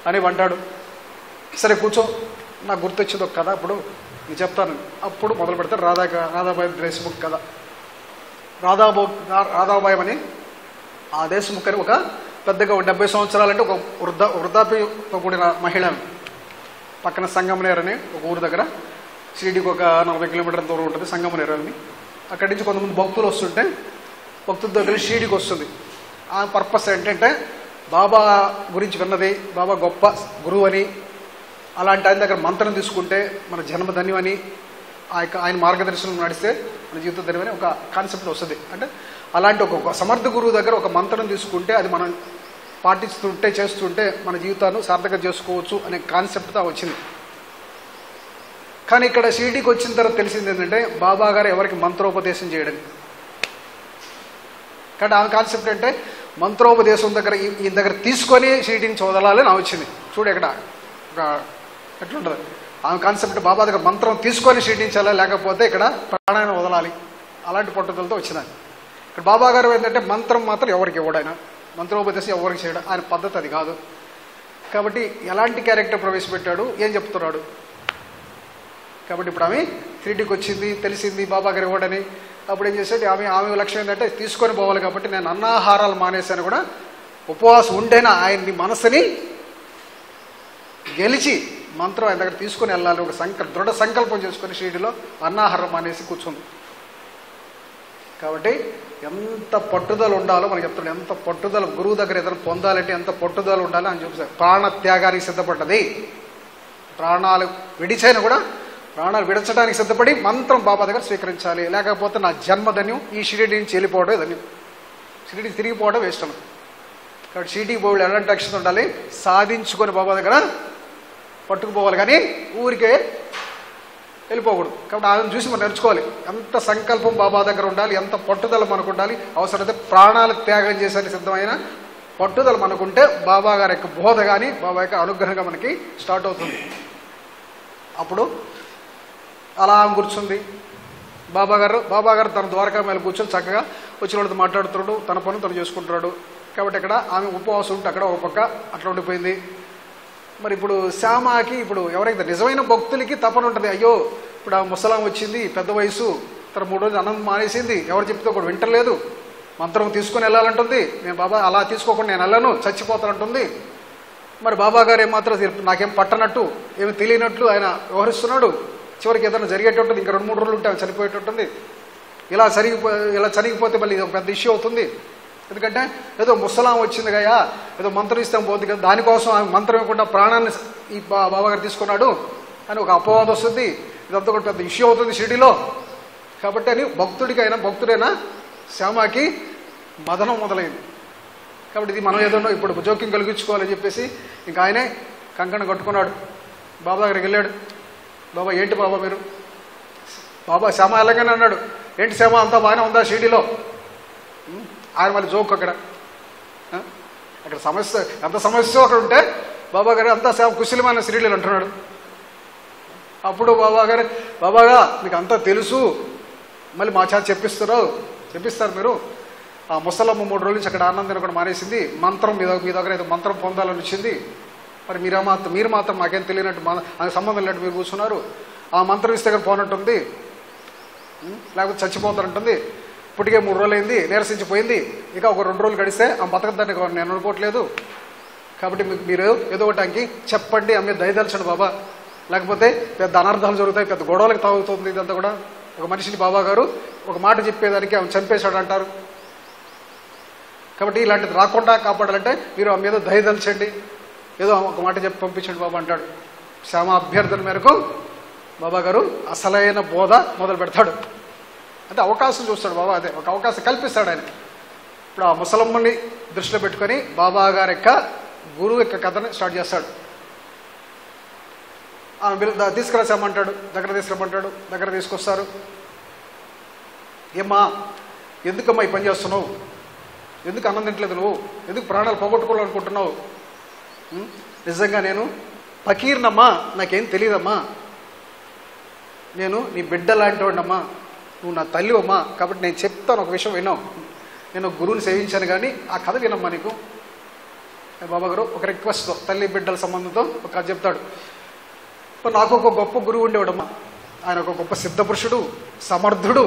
Speaker 1: అని అంటాడు. సరే కూర్చో, నాకు గుర్తొచ్చింది ఒక కథ, అప్పుడు నేను చెప్తాను. అప్పుడు మొదలు పెడతారు రాధాబాయి దేశముఖ్ కథ. రాధాబాయి అని ఆ దేశముఖ్ అని ఒక పెద్దగా 70 సంవత్సరాలంటే ఒక వృద్ధాప్యంతో కూడిన మహిళ, పక్కన సంగమనేర్ అని ఒక ఊరు దగ్గర షిరిడీకి ఒక 40 కిలోమీటర్ల దూరం ఉంటుంది సంగమనేర్ అని. అక్కడి నుంచి కొంతమంది భక్తులు వస్తుంటే భక్తుల దగ్గర షిరిడీకి వస్తుంది. ఆ పర్పస్ ఏంటంటే బాబా గురించి విన్నది, బాబా గొప్ప గురువు అని, అలాంటి ఆయన దగ్గర మంత్రం తీసుకుంటే మన జన్మ ధన్యమని, ఆయన మార్గదర్శనం నడిస్తే మన జీవిత ధన్యమని ఒక కాన్సెప్ట్ వస్తుంది. అంటే అలాంటి ఒక సమర్థ గురువు దగ్గర ఒక మంత్రం తీసుకుంటే అది మనం పాటిస్తుంటే చేస్తుంటే మన జీవితాన్ని సార్థకం చేసుకోవచ్చు అనే కాన్సెప్ట్తో వచ్చింది. కానీ ఇక్కడ షిరిడీకి వచ్చిన తర్వాత తెలిసింది ఏంటంటే బాబా గారు ఎవరికి మంత్రోపదేశం చేయడం. కాబట్టి ఆ కాన్సెప్ట్ అంటే మంత్రోపదేశం దగ్గర ఈ దగ్గర తీసుకొని షిరిడీని చదవాలని నా వచ్చింది. చూడు ఇక్కడ ఒక ఎట్లుంటుంది ఆమె కాన్సెప్ట్. బాబా దగ్గర మంత్రం తీసుకొని షిరిడించాలా, లేకపోతే ఇక్కడ ప్రాణాన్ని వదలాలి, అలాంటి పట్టుదలతో వచ్చింది. ఇక్కడ బాబా గారు ఏంటంటే మంత్రం మాత్రం ఎవరికి ఇవ్వడాయన, మంత్రోపదేశం ఎవరికి చేయడం ఆయన పద్ధతి అది కాదు. కాబట్టి ఎలాంటి క్యారెక్టర్ ప్రవేశపెట్టాడు, ఏం చెప్తున్నాడు. కాబట్టి ఇప్పుడు ఆమె షిరిడీకి వచ్చింది, తెలిసింది బాబా గారు ఇవ్వడని. అప్పుడు ఏం చేసేది ఆమె లక్ష్యం ఏంటంటే తీసుకొని పోవాలి. కాబట్టి నేను అన్నాహారాలు మానేశాను కూడా ఉపవాసం ఉండేనా ఆయన్ని మనసుని గెలిచి మంత్రం ఆయన దగ్గర తీసుకొని వెళ్ళాలి ఒక దృఢ సంకల్పం చేసుకొని షిరిడీలో అన్నాహారం మానేసి కూర్చుంది. కాబట్టి ఎంత పట్టుదల ఉండాలో మనకి చెప్తాడు. ఎంత పట్టుదల గురువు దగ్గర ఏదైనా పొందాలంటే ఎంత పట్టుదల ఉండాలో అని చూపిస్తారు. ప్రాణ త్యాగానికి సిద్ధపడ్డది. ప్రాణాలు విడిచైనా కూడా ప్రాణాలు విడచడానికి సిద్ధపడి మంత్రం బాబా దగ్గర స్వీకరించాలి, లేకపోతే నా జన్మధన్యం ఈ షిరిడి నుంచి వెళ్ళిపోవడం ధన్యం, షిరిడి తిరిగిపోవడం వేస్ట్ అను. కాబట్టి షిరిడికి పోవాలి ఎలాంటి అక్షత ఉండాలి, సాధించుకొని బాబా దగ్గర పట్టుకుపోవాలి, కానీ ఊరికే వెళ్ళిపోకూడదు. కాబట్టి ఆమెను చూసి మనం నేర్చుకోవాలి. ఎంత సంకల్పం బాబా దగ్గర ఉండాలి, ఎంత పట్టుదల మనకు ఉండాలి, అవసరమైతే ప్రాణాలు త్యాగం చేసేందుకు సిద్ధమైన పట్టుదల మనకుంటే బాబా గారి యొక్క బోధ కానీ బాబా యొక్క అనుగ్రహంగా మనకి స్టార్ట్ అవుతుంది. అప్పుడు అలా కూర్చుంది బాబా గారు తన ద్వారకా మీద కూర్చొని చక్కగా వచ్చిన వాళ్ళతో మాట్లాడుతున్నాడు, తన పనులు తను చేసుకుంటున్నాడు. కాబట్టి ఇక్కడ ఆమె ఉపవాసం ఉంటే అక్కడ ఒక పక్క అట్లా ఉండిపోయింది. మరి ఇప్పుడు శ్యామకి ఇప్పుడు ఎవరైతే నిజమైన భక్తులకి తపన ఉంటుంది, అయ్యో ఇప్పుడు ఆ ముసలాం వచ్చింది, పెద్ద వయసు, తన 3 రోజులు అన్నం మానేసింది, ఎవరు చెప్తే కూడా వింటలేదు, మంత్రం తీసుకొని వెళ్ళాలంటుంది, నేను బాబా అలా తీసుకోకుండా నేను వెళ్ళను చచ్చిపోతానంటుంది. మరి బాబా గారు ఏమాత్రం నాకేం పట్టనట్టు ఏమి తెలియనట్లు ఆయన వ్యవహరిస్తున్నాడు. చివరికి ఏదైనా జరిగేటట్టుంది, ఇంకా 2-3 రోజులు ఉంటే ఆయన చనిపోయేటట్టుంది. ఇలా చనిగిపోతే మళ్ళీ ఇది ఒక పెద్ద ఇష్యూ అవుతుంది. ఎందుకంటే ఏదో ముసలాం వచ్చింది కదా, ఏదో మంత్రం ఇస్తాం పోతుంది కదా, దానికోసం ఆమె మంత్రం ఇవ్వకుండా ప్రాణాన్ని ఈ బాబా గారు తీసుకున్నాడు అని ఒక అపవాదం వస్తుంది. ఇదంతా కూడా పెద్ద ఇష్యూ అవుతుంది షిరిడీలో. కాబట్టి అని భక్తుడైనా శ్యామకి మదనం మొదలైంది. కాబట్టి ఇది మనం ఏదో ఇప్పుడు జోక్యం కలిగించుకోవాలని చెప్పేసి ఇంకా ఆయనే కంకణం కట్టుకున్నాడు. బాబా దగ్గరికి వెళ్ళాడు. బాబా ఏంటి బాబా మీరు, బాబా శ్యామ ఎలాగని అన్నాడు. ఏంటి శ్యామ అంతా బాగానే ఉందా షిరిడీలో? ఆయన మళ్ళీ జోక్ అక్కడ సమస్య ఎంత సమస్య అక్కడ ఉంటే బాబా గారు అంతా కుశలమైన షిరిడీలో అంటున్నాడు. అప్పుడు బాబాగా మీకు అంతా తెలుసు, మళ్ళీ మా చేత చెప్పిస్తారు మీరు. ఆ ముసలమ్మ 3 రోజుల నుంచి అక్కడ ఆనందం కూడా మానేసింది, మంత్రం మీ దగ్గర ఏదో మంత్రం పొందాలని వచ్చింది. మరి మీరు మాత్రం మాకేం తెలియనట్టు ఆయనకు సంబంధం లేనట్టు మీరు కూర్చున్నారు. ఆ మంత్రం ఇస్తే దగ్గర పోనట్టుంది, లేకపోతే చచ్చిపోతానంటుంది. ఇప్పటికే 3 రోజులు అయింది, నీరసించిపోయింది, ఇక ఒక 2 రోజులు గడిస్తే ఆ బతకద్దని నేను అనుకోవట్లేదు. కాబట్టి మీరు ఏదో ఒకటానికి చెప్పండి, ఆమె దయదలచండి బాబా, లేకపోతే పెద్ద అనర్థాలు జరుగుతాయి, పెద్ద గొడవలకు తాగుతుంది. ఇదంతా కూడా ఒక మనిషిని బాబా గారు ఒక మాట చెప్పేదానికి ఆమె చంపేశాడు అంటారు. కాబట్టి ఇలాంటిది రాకుండా కాపాడాలంటే మీరు ఆమె మీద దయదలచండి, ఏదో ఒక మాట చెప్పి పంపించండి బాబా అంటాడు. శ్యామ అభ్యర్థన మేరకు బాబా గారు అసలైన బోధ మొదలు పెడతాడు. అంటే అవకాశం చూస్తాడు బాబా, అదే ఒక అవకాశం కల్పిస్తాడు ఆయన. ఇప్పుడు ఆ ముసలమ్మని దృష్టిలో పెట్టుకొని బాబా గారి యొక్క గురువు యొక్క కథని స్టార్ట్ చేస్తాడు. ఆమె తీసుకురాసామంటాడు, దగ్గర తీసుకొస్తారు. ఏమ్మా ఎందుకమ్మా ఈ పని చేస్తున్నావు, ఎందుకు అన్నం తింటలేదు నువ్వు, ఎందుకు ప్రాణాలు పోగొట్టుకోవాలనుకుంటున్నావు? నిజంగా నేను ఫకీర్నమ్మా, నాకేం తెలియదమ్మా, నేను నీ బిడ్డ లాంటి వాడినమ్మా, నువ్వు నా తల్లి అమ్మా, కాబట్టి నేను చెప్తాను ఒక విషయం విన్నావు, నేను గురువుని సేవించాను కానీ ఆ కథ వినమ్మా నీకు. బాబా గారు ఒక రిక్వెస్ట్తో తల్లి బిడ్డల సంబంధంతో ఒక కథ చెప్తాడు. నాకు ఒక గొప్ప గురువు ఉండేవాడమ్మా, ఆయన ఒక గొప్ప సిద్ధపురుషుడు, సమర్థుడు,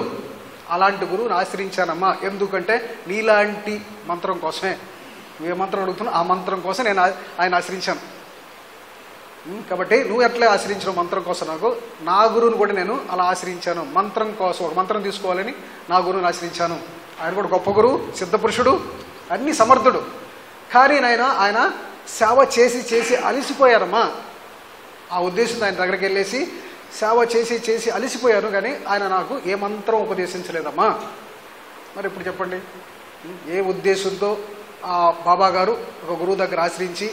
Speaker 1: అలాంటి గురువుని ఆశ్రయించానమ్మా. ఎందుకంటే నీలాంటి మంత్రం కోసమే, నువ్వు ఏ మంత్రం అడుగుతున్నావు ఆ మంత్రం కోసం నేను ఆయన ఆశ్రయించాను. కాబట్టి నువ్వు ఎట్లా ఆశ్రయించిన మంత్రం కోసం నా గురువుని కూడా నేను అలా ఆశ్రయించాను. మంత్రం కోసం ఒక మంత్రం తీసుకోవాలని నా గురువుని ఆశ్రయించాను. ఆయన కూడా గొప్ప గురువు, సిద్ధపురుషుడు, అన్ని సమర్థుడు. కానీ ఆయన సేవ చేసి అలిసిపోయారమ్మా. ఆ ఉద్దేశంతో ఆయన దగ్గరికి వెళ్ళేసి సేవ చేసి అలిసిపోయాను, కానీ ఆయన నాకు ఏ మంత్రం ఉపదేశించలేదమ్మా. మరి ఇప్పుడు చెప్పండి, ఏ ఉద్దేశంతో ఆ బాబా గారు ఒక గురువు దగ్గర ఆశ్రయించి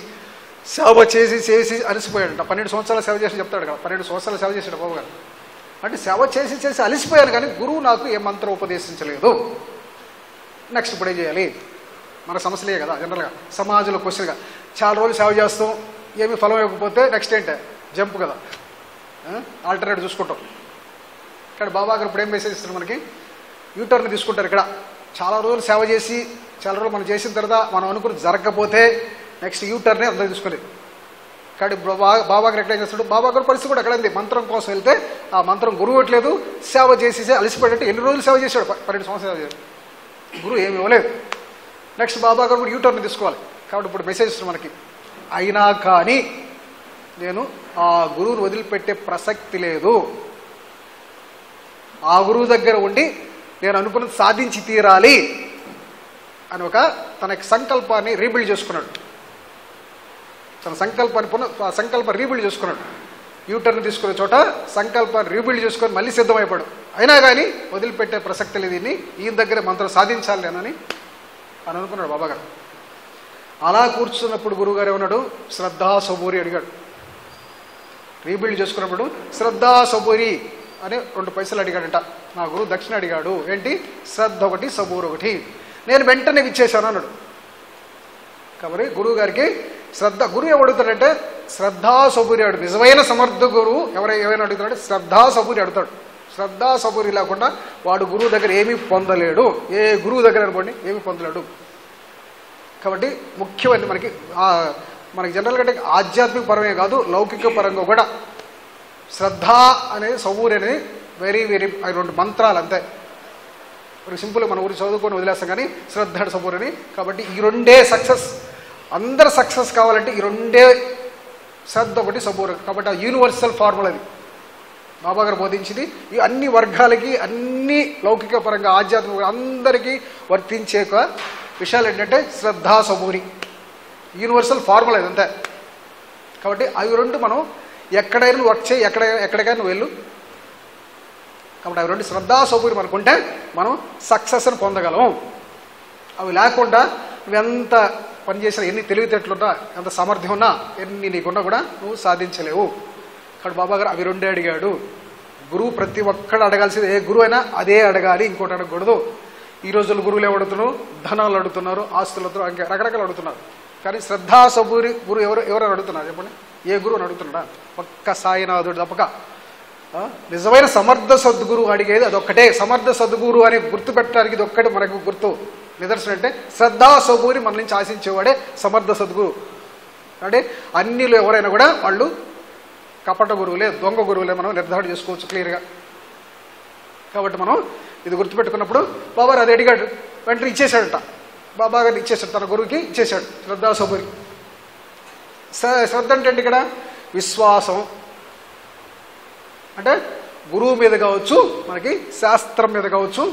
Speaker 1: సేవ చేసి అలిసిపోయాడంట. 12 సంవత్సరాలు సేవ చేసి చెప్తాడు కదా, 12 సంవత్సరాలు సేవ చేశాడు బాబా గారు. అంటే సేవ చేసి అలిసిపోయాను, కానీ గురువు నాకు ఏ మంత్రం ఉపదేశించలేదు. నెక్స్ట్ ఇప్పుడు ఏం చేయాలి? మన సమస్యలే కదా జనరల్గా సమాజంలో క్వశ్చన్గా. చాలా రోజులు సేవ చేస్తాం, ఏమి ఫలం ఇవ్వకపోతే నెక్స్ట్ ఏంటే జంప్ కదా, ఆల్టర్నేట్ చూసుకుంటాం. ఇక్కడ బాబా గారు ఇప్పుడు ఏం మెసేజ్ ఇస్తారు మనకి, యూటర్న్ తీసుకుంటారు. ఇక్కడ చాలా రోజులు సేవ చేసి చాలా రోజులు మనం చేసిన తర్వాత మనం అనుకుని జరగకపోతే నెక్స్ట్ యూటర్నే అందరూ తీసుకోలేదు. కాబట్టి బాబా గారు ఎక్కడ చేస్తాడు, బాబా గారు పరిస్థితి కూడా ఎక్కడైంది, మంత్రం కోసం వెళ్తే ఆ మంత్రం గురువు ఇవ్వట్లేదు, సేవ చేసేసి అలసిపోయేటట్టు ఎన్ని రోజులు సేవ చేశాడు, 12 సంవత్సరాలు చేశాడు, గురువు ఏమి ఇవ్వలేదు. నెక్స్ట్ బాబా గారు కూడా యూటర్న్ తీసుకోవాలి. కాబట్టి ఇప్పుడు మెసేజ్ ఇస్తుంది మనకి, అయినా కానీ నేను ఆ గురువుని వదిలిపెట్టే ప్రసక్తి లేదు, ఆ గురువు దగ్గర ఉండి నేను అనుకున్నది సాధించి తీరాలి అని ఒక తన సంకల్పాన్ని రీబిల్డ్ చేసుకున్నాడు. తన సంకల్పం రీబిల్డ్ చేసుకున్నాడు. యూటర్న్ తీసుకునే చోట సంకల్పాన్ని రీబిల్డ్ చేసుకొని మళ్ళీ సిద్ధమైపోయాడు. అయినా కానీ వదిలిపెట్టే ప్రసక్తి లేదు, దీన్ని ఈయన దగ్గర మంత్రం సాధించాలి అని అనుకున్నాడు బాబాగారు. అలా కూర్చున్నప్పుడు గురువుగారు ఏమన్నాడు, శ్రద్ధా సబూరి అడిగాడు. రీబిల్డ్ చేసుకున్నప్పుడు శ్రద్ధా సబూరి అని 2 పైసలు అడిగాడంట. నా గురువు దక్షిణ అడిగాడు, ఏంటి, శ్రద్ధ ఒకటి సబూరు ఒకటి. నేను వెంటనే ఇచ్చేశాను అన్నాడు. కాబట్టి గురువు గారికి శ్రద్ధ, గురువు ఏమడుగుతాడంటే శ్రద్ధా సబూరి అడుగు. నిజమైన సమర్థ గురువు ఏమైనా అడుగుతాడు, శ్రద్ధా సబూరి అడుగుతాడు. శ్రద్ధా సబూరి లేకుండా వాడు గురువు దగ్గర ఏమీ పొందలేడు. ఏ గురువు దగ్గర అనుకోండి ఏమీ పొందలేడు. కాబట్టి ముఖ్యమైనది మనకి జనరల్గా అంటే ఆధ్యాత్మిక పరమే కాదు, లౌకిక పరంగా కూడా శ్రద్ధ అనేది సబూరి అనేది వెరీ 2 మంత్రాలు అంతే. మరి సింపుల్గా మన ఊరి చదువుకొని వదిలేస్తాం కానీ శ్రద్ధ సబూరి అని. కాబట్టి ఈ 2 సక్సెస్, అందరు సక్సెస్ కావాలంటే ఈ 2 శ్రద్ధ ఒకటి సబూరు. కాబట్టి ఆ యూనివర్సల్ ఫార్ములా అది బాబా గారు బోధించింది. ఈ అన్ని వర్గాలకి, అన్ని లౌకిక పరంగా ఆధ్యాత్మిక అందరికీ వర్తించే విషయాలు ఏంటంటే శ్రద్ధా సబూరి, యూనివర్సల్ ఫార్ములా ఇది అంతే. కాబట్టి అవి 2 మనం ఎక్కడైనా వర్క్ చేయి, ఎక్కడికైనా నువ్వు వెళ్ళు. కాబట్టి అవి 2 శ్రద్ధా సబూరి మనకుంటే మనం సక్సెస్ని పొందగలం. అవి లేకుండా నువ్వెంత పనిచేసినా, ఎన్ని తెలివితేటలున్నా, ఎంత సామర్థ్యం ఉన్నా, ఎన్ని నీకున్నా కూడా నువ్వు సాధించలేవు. కాబట్టి బాబా గారు అవి 2 అడిగాడు. గురువు ప్రతి ఒక్కడు అడగాల్సింది, ఏ గురువు అయినా అదే అడగాలి, ఇంకోటి అడగకూడదు. ఈ రోజుల్లో గురువులు ఏమడుతున్నారు, ధనాలు అడుగుతున్నారు, ఆస్తులు అడుగుతున్నారు, ఇంకా రకరకాలు అడుగుతున్నారు. కానీ శ్రద్ధా సబూరి గురువు ఎవరు అడుగుతున్నారు చెప్పండి, ఏ గురువు అని అడుగుతున్నాడా? ఒక్క సాయినాథుడు తప్పక. నిజమైన సమర్థ సద్గురువు అడిగేది అదొక్కటే. సమర్థ సద్గురు అని గుర్తుపెట్టడానికి ఇది ఒక్కటి మనకు గుర్తు నిదర్శనం. అంటే శ్రద్ధా సబూరి మన నుంచి ఆశించేవాడే సమర్థ సద్గురు. అంటే అన్నిలో ఎవరైనా కూడా వాళ్ళు కపట గురువులే, దొంగ గురువులే మనం నిర్ధారణ చేసుకోవచ్చు క్లియర్గా. కాబట్టి మనం ఇది గుర్తుపెట్టుకున్నప్పుడు బాబా అది అడిగాడు, వెంటనే ఇచ్చేశాడంట. బాబా గారిని ఇచ్చేశాడు, తన గురువుకి ఇచ్చేశాడు శ్రద్ధా సబూరి. శ్రద్ధ అంటే ఇక్కడ విశ్వాసం, అంటే గురువు మీద కావచ్చు, మనకి శాస్త్రం మీద కావచ్చు,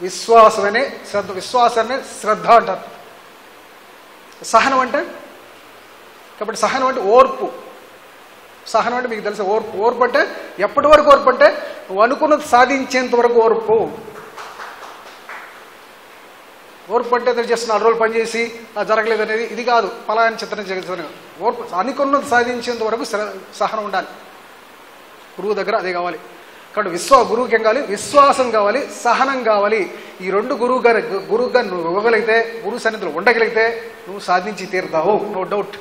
Speaker 1: విశ్వాసమనే శ్రద్ధ, విశ్వాసాన్ని శ్రద్ధ అంటారు. సహనం అంటే, కాబట్టి సహనం అంటే ఓర్పు. సహనం అంటే మీకు తెలిసే ఓర్పు. ఓర్పు అంటే ఎప్పటి వరకు ఓర్పు అంటే నువ్వు అనుకున్నది సాధించేంత వరకు ఓర్పు. ఓర్పు అంటే జస్ట్ 4 రోజులు పనిచేసి జరగలేదు అనేది ఇది కాదు, ఫలాన్ని చిత్రం చేయాల్సిన ఓర్పు. అనుకున్నది సాధించేంత వరకు సహనం ఉండాలి. గురువు దగ్గర అదే కావాలి. కాబట్టి గురువుకి ఏం కావాలి, విశ్వాసం కావాలి, సహనం కావాలి. ఈ 2 గురువు గారు నువ్వు ఇవ్వగలిగితే, గురువు సన్నిధిలో ఉండగలిగితే నువ్వు సాధించి తీరుతావు, నో డౌట్.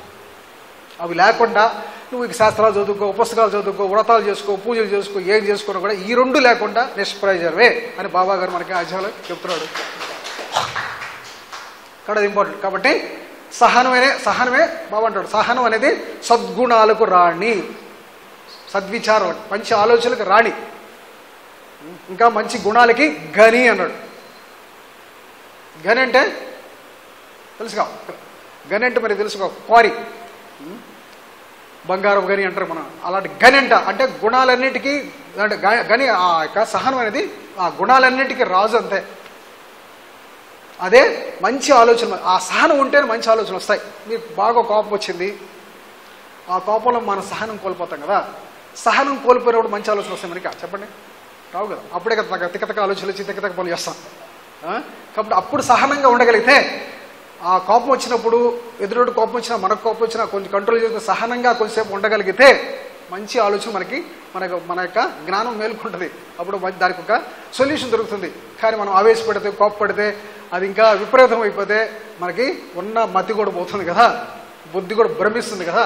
Speaker 1: అవి లేకుండా నువ్వు ఇక శాస్త్రాలు చదువుకో, పుస్తకాలు చదువుకో, వ్రతాలు చేసుకో, పూజలు చేసుకో, ఏం చేసుకున్నా కూడా ఈ 2 లేకుండా నిష్ప్రయోజనమే అని బాబా గారు మనకి ఆచార్యులు చెప్తున్నాడు. కాబట్టి అది ఇంపార్టెంట్. కాబట్టి సహనమే బాబా అంటాడు, సహనం అనేది సద్గుణాలకు రాణి, సద్విచారం, మంచి ఆలోచనలకు రాణి, ఇంకా మంచి గుణాలకి గని అన్నాడు. గని అంటే తెలుసుగా, గని అంటే మరి తెలుసుకో, క్వారీ, బంగారం గని అంటారు మనం. అలాంటి గని అంటే గుణాలన్నిటికీ, అంటే గని ఆ యొక్క సహనం అనేది ఆ గుణాలన్నిటికీ రాజు అంతే. అదే మంచి ఆలోచన, ఆ సహనం ఉంటేనే మంచి ఆలోచన వస్తాయి. మీకు బాగా కోపం వచ్చింది, ఆ కోపంలో మన సహనం కోల్పోతాం కదా. సహనం కోల్పోయినప్పుడు మంచి ఆలోచన వస్తాయి మనకి, చెప్పండి, రావు కదా. అప్పుడే కదా తిక్కతక్క ఆలోచనలు వచ్చి తిక్కతక్క పనులు చేస్తాం. కాబట్టి అప్పుడు సహనంగా ఉండగలిగితే, ఆ కోపం వచ్చినప్పుడు, ఎదురుడు కోపం వచ్చినా, మనకు కోపం వచ్చినా కొంచెం కంట్రోల్ చేసుకుని సహనంగా కొంచెంసేపు ఉండగలిగితే మంచి ఆలోచన మన యొక్క జ్ఞానం మేలుకుంటుంది. అప్పుడు దానికి ఒక సొల్యూషన్ దొరుకుతుంది. కానీ మనం ఆవేశపడితే, కోప్పడితే, అది ఇంకా విపరీతం అయిపోతే మనకి ఉన్న మతి కూడా పోతుంది కదా, బుద్ధి కూడా భ్రమిస్తుంది కదా.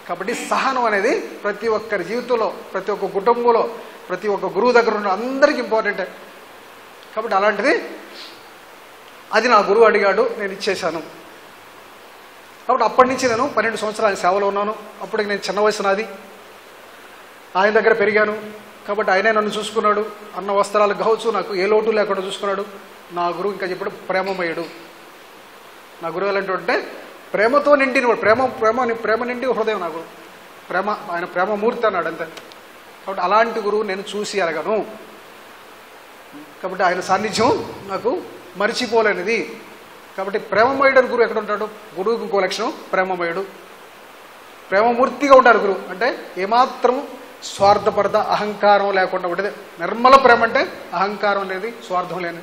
Speaker 1: కాబట్టి సహనం అనేది ప్రతి ఒక్కరి జీవితంలో, ప్రతి ఒక్క కుటుంబంలో, ప్రతి ఒక్క గురువు దగ్గర ఉన్న అందరికీ ఇంపార్టెంటే. కాబట్టి అలాంటిది అది నా గురువు అడిగాడు, నేను ఇచ్చేశాను. కాబట్టి అప్పటి నుంచి నేను 12 సంవత్సరాల సేవలో ఉన్నాను. అప్పటికి నేను చిన్న వయసు నాది, ఆయన దగ్గర పెరిగాను. కాబట్టి ఆయనే నన్ను చూసుకున్నాడు. అన్న వస్త్రాలు కావచ్చు, నాకు ఏ లోటు లేకుండా చూసుకున్నాడు. నా గురువు ఇంకా చెప్పాడు ప్రేమమయుడు. నా గురువు ఎలాంటి అంటే ప్రేమతో నిండిన ప్రేమ నిండి హృదయం. నా గురువు ప్రేమ, ఆయన ప్రేమమూర్తి అన్నాడు అంతే. కాబట్టి అలాంటి గురువు నేను చూసి ఎరగను. కాబట్టి ఆయన సాన్నిధ్యం నాకు మరిచిపోలేనిది. కాబట్టి ప్రేమమయుడు అని గురువు ఎక్కడ ఉంటాడు? గురువుకి ఇంకో లక్షణం ప్రేమమయుడు, ప్రేమమూర్తిగా ఉంటారు గురువు. అంటే ఏమాత్రం స్వార్థపరత, అహంకారం లేకుండా ఉండేది. నిర్మల ప్రేమ అంటే అహంకారం అనేది, స్వార్థం లేని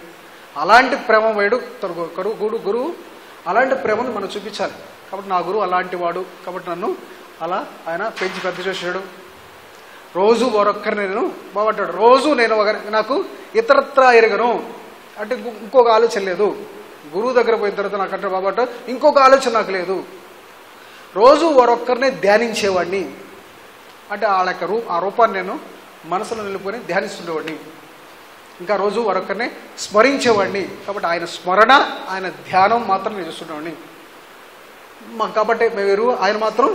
Speaker 1: అలాంటి ప్రేమమయుడు గురువు. అలాంటి ప్రేమను మనం చూపించాలి. కాబట్టి నా గురువు అలాంటి వాడు. కాబట్టి నన్ను అలా ఆయన పెంచి పెద్ద చేసాడు. రోజు మరొక్కరిని నేను బాగుంటాడు. రోజు నేను నాకు ఇతరత్రా ఎరగను అంటే ఇంకొక ఆలోచన లేదు. గురువు దగ్గర పోయిన తర్వాత నాకంటే బాబాట ఇంకొక ఆలోచన నాకు లేదు. రోజు మరొక్కరినే ధ్యానించేవాడిని. అంటే వాళ్ళ యొక్క ఆ రూపాన్ని నేను మనసులో నిలుపుకొని ధ్యానిస్తుండేవాడిని. ఇంకా రోజు మరొక్కరిని స్మరించేవాడిని. కాబట్టి ఆయన స్మరణ, ఆయన ధ్యానం మాత్రం నేను చేస్తుండేవాడిని. కాబట్టి మీరు ఆయన మాత్రం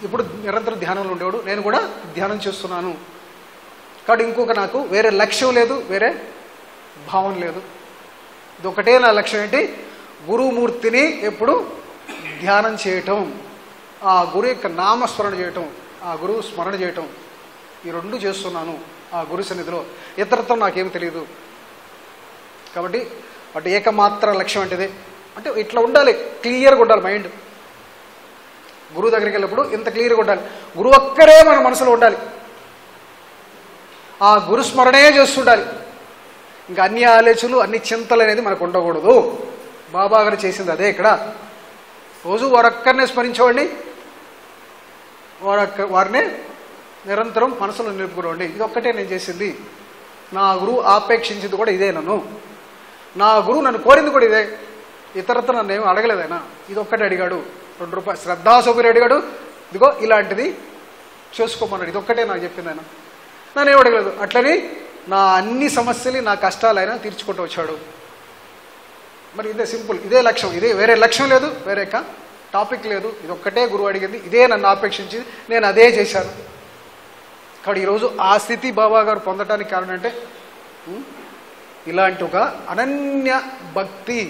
Speaker 1: ఇప్పుడు నిరంతరం ధ్యానంలో ఉండేవాడు. నేను కూడా ధ్యానం చేస్తున్నాను. కాబట్టి ఇంకొక నాకు వేరే లక్ష్యం లేదు, వేరే భావం లేదు. ఇది ఒకటే నా లక్ష్యం. ఏంటి? గురుమూర్తిని ఎప్పుడు ధ్యానం చేయటం, ఆ గురు యొక్క నామస్మరణ చేయటం, ఆ గురువు స్మరణ చేయటం. ఈ రెండు చేస్తున్నాను ఆ గురు సన్నిధిలో. ఇతరత్వం నాకేం తెలియదు. కాబట్టి అటు ఏకమాత్ర లక్ష్యం అంటే ఇట్లా ఉండాలి, క్లియర్గా ఉండాలి మైండ్. గురువు దగ్గరికి వెళ్ళినప్పుడు ఇంత క్లియర్గా ఉండాలి. గురువు ఒక్కరే మన మనసులో ఉండాలి. ఆ గురు స్మరణే చేస్తుండాలి. ఇంకా అన్ని ఆలోచనలు, అన్ని చింతలు అనేది మనకు ఉండకూడదు. బాబా గారు చేసింది అదే. ఇక్కడ రోజు వారొక్కరినే స్మరించేవాడిని, వారిని నిరంతరం మనసులో నిలుపుకోండి. ఇది ఒక్కటే నేను చేసింది. నా గురువు ఆపేక్షించింది కూడా ఇదే. నా గురువు నన్ను కోరింది కూడా ఇదే. ఇతరతో నన్ను ఏమి అడగలేదు ఆయన. ఇది ఒక్కటే అడిగాడు. 2 రూపాయలు శ్రద్ధాసౌకర్యం అడిగాడు. ఇదిగో ఇలాంటిది చేసుకోమన్నాడు. ఇది ఒక్కటే నాకు చెప్పింది ఆయన. నన్ను ఏమి అడగలేదు. అట్లని నా అన్ని సమస్యలు, నా కష్టాలు ఆయన తీర్చుకుంటూ వచ్చాడు. మరి ఇదే సింపుల్, ఇదే లక్ష్యం. ఇదే, వేరే లక్ష్యం లేదు, వేరే టాపిక్ లేదు. ఇది ఒక్కటే గురువు అడిగింది, ఇదే నన్ను ఆపేక్షించింది, నేను అదే చేశాను. కాబట్టి ఈరోజు ఆ స్థితి బాబా గారు పొందడానికి కారణం అంటే ఇలాంటి ఒక అనన్య భక్తి,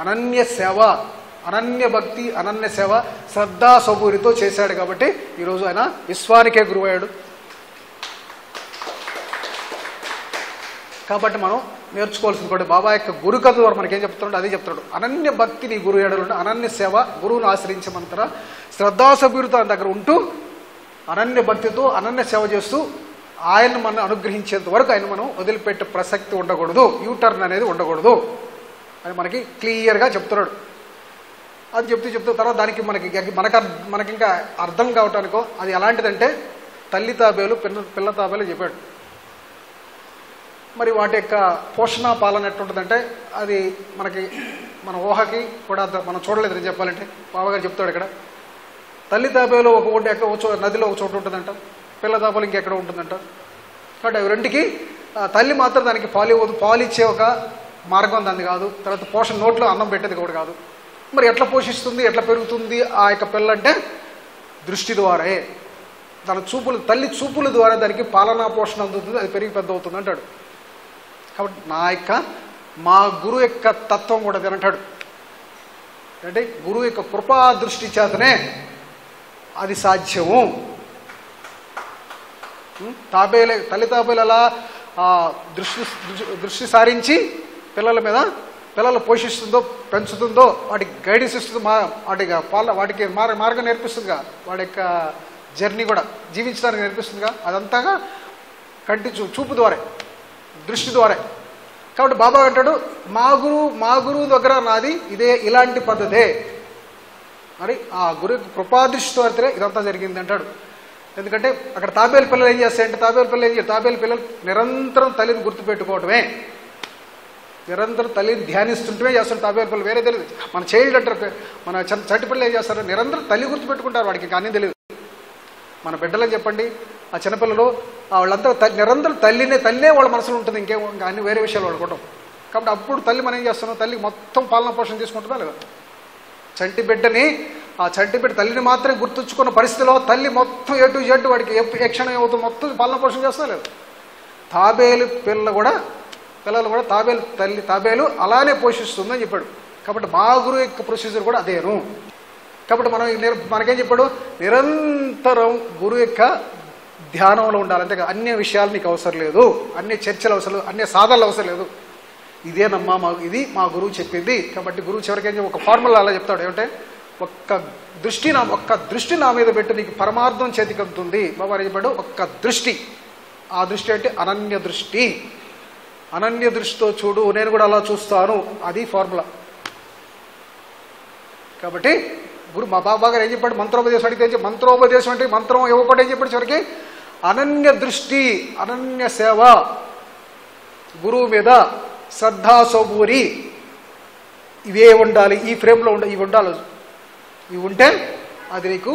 Speaker 1: అనన్య సేవ, అనన్య భక్తి, అనన్య సేవ శ్రద్ధా సబూరితో చేశాడు. కాబట్టి ఈరోజు ఆయన విశ్వానికే గురువు అయ్యాడు. కాబట్టి మనం నేర్చుకోవాల్సింది కూడా బాబా యొక్క గురు కథ ద్వారా మనకేం చెప్తున్నాడు? అదే చెప్తున్నాడు. అనన్య భక్తి నీ గురువు ఏడలు, అనన్య సేవ, గురువును ఆశ్రయించమంతర శ్రద్ధాసభ్యుడితో ఆయన దగ్గర ఉంటూ అనన్య భక్తితో అనన్య సేవ చేస్తూ ఆయన మనం అనుగ్రహించేంత వరకు ఆయన మనం వదిలిపెట్టే ప్రసక్తి ఉండకూడదు, యూటర్న్ అనేది ఉండకూడదు అని మనకి క్లియర్గా చెప్తున్నాడు. అది చెప్తూ తర్వాత దానికి మనకి ఇంకా అర్థం కావటానికో అది ఎలాంటిదంటే తల్లి తాబేలు పిల్ల తాబేలు చెప్పాడు. మరి వాటి యొక్క పోషణ పాలన ఎట్టుంటుందంటే అది మన ఊహకి కూడా మనం చూడలేదు. నేను చెప్పాలంటే బాబాగారు చెప్తాడు ఇక్కడ తల్లి తాబేలు ఒక నదిలో ఒక చోటు ఉంటుందంట, పిల్ల తాబేలు ఇంకెక్కడ ఉంటుందంట. కాబట్టి అవి రెండుకి తల్లి మాత్రం దానికి పాలిచ్చే ఒక మార్గం దాన్ని కాదు. తర్వాత పోషణ నోట్లో అన్నం పెట్టేది కూడా కాదు. మరి ఎట్లా పోషిస్తుంది, ఎట్లా పెరుగుతుంది ఆ యొక్క పిల్ల అంటే దృష్టి ద్వారే, తన చూపులు, తల్లి చూపుల ద్వారా దానికి పాలనా పోషణ అందుతుంది, అది పెరిగి పెద్ద అవుతుంది అంటాడు. కాబట్టి మా గురువు యొక్క తత్వం కూడా తినంటాడు. అంటే గురువు యొక్క కృపా దృష్టి చేతనే అది సాధ్యము. తల్లి తాబేలు అలా దృష్టి సారించి పిల్లలు పోషిస్తుందో, పెంచుతుందో, వాటికి గైడెన్స్ ఇస్తుందో, వాటికి మార్గం నేర్పిస్తుందిగా, వాడి యొక్క జర్నీ కూడా జీవించడానికి నేర్పిస్తుందిగా. అదంతాగా కంటి చూపు ద్వారా, దృష్టి ద్వారా. కాబట్టి బాబా అంటాడు మా గురువు దగ్గర నాది ఇదే, ఇలాంటి పద్ధతే. మరి ఆ గురు కృపాదృష్టి ద్వారా ఇదంతా జరిగింది అంటాడు. ఎందుకంటే అక్కడ తాబేలు పిల్లలు ఏం చేస్తాయంటే తాబేలు పిల్లలు నిరంతరం తల్లిని గుర్తుపెట్టుకోవటమే, నిరంతరం తల్లిని ధ్యానిస్తుంటే చేస్తారు తాబేలు పిల్లలు. వేరే తెలియదు. మన చైల్డ్ అంటారు, మన చట్టి పిల్లలు ఏం చేస్తారు, నిరంతరం తల్లి గుర్తుపెట్టుకుంటారు. వాడికి ఇంకా అన్నీ తెలియదు. మన బిడ్డలని చెప్పండి, ఆ చిన్నపిల్లలు వాళ్ళంతా నిరంతరం తల్లే వాళ్ళ మనసులో ఉంటుంది. ఇంకా అన్ని వేరే విషయాలు వాడుకోవటం. కాబట్టి అప్పుడు తల్లి మనం ఏం చేస్తున్నాం, తల్లి మొత్తం పాలన పోషణ తీసుకుంటుందా లేదా? చంటి బిడ్డని, ఆ చంటి బిడ్డ తల్లిని మాత్రమే గుర్తుంచుకున్న పరిస్థితిలో తల్లి మొత్తం A to Z వాడికి ఏ క్షణం ఏమవుతుంది మొత్తం పాలన పోషణ చేస్తున్నా లేదు? తాబేలు పిల్లలు కూడా తాబేలు అలానే పోషిస్తుందని చెప్పాడు. కాబట్టి మా గురువు యొక్క ప్రొసీజర్ కూడా అదేను. కాబట్టి మనకేం చెప్పాడు, నిరంతరం గురువు యొక్క ధ్యానంలో ఉండాలి. అంతేగా అన్య విషయాలు నీకు అవసరం లేదు, అన్ని చర్చలు అవసరం లేదు, అన్ని సాధనలు అవసరం లేదు. ఇదేనమ్మా ఇది మా గురువు చెప్పింది. కాబట్టి గురువు చివరికి ఏం ఒక ఫార్ములా అలా చెప్తాడు, ఏమంటే ఒక్క దృష్టి నా మీద పెట్టి నీకు పరమార్థం చేతికంతుంది. బాబా చెప్పాడు ఒక్క దృష్టి. ఆ దృష్టి అంటే అనన్య దృష్టి. అనన్య దృష్టితో చూడు, నేను కూడా అలా చూస్తాను. అది ఫార్ములా. కాబట్టి మా బాబా గారు ఏం చెప్పాడు, మంత్రోపదేశం అడిగితే మంత్రోపదేశం అంటే మంత్రం ఇవ్వకుండా ఏం చెప్పాడు చివరికి, అనన్య దృష్టి, అనన్య సేవ, గురువు మీద శ్రద్ధా సోబూరి, ఇవే ఉండాలి. ఈ ఫ్రేమ్లో ఇవి ఉండాలి. ఇవి ఉంటే అది నీకు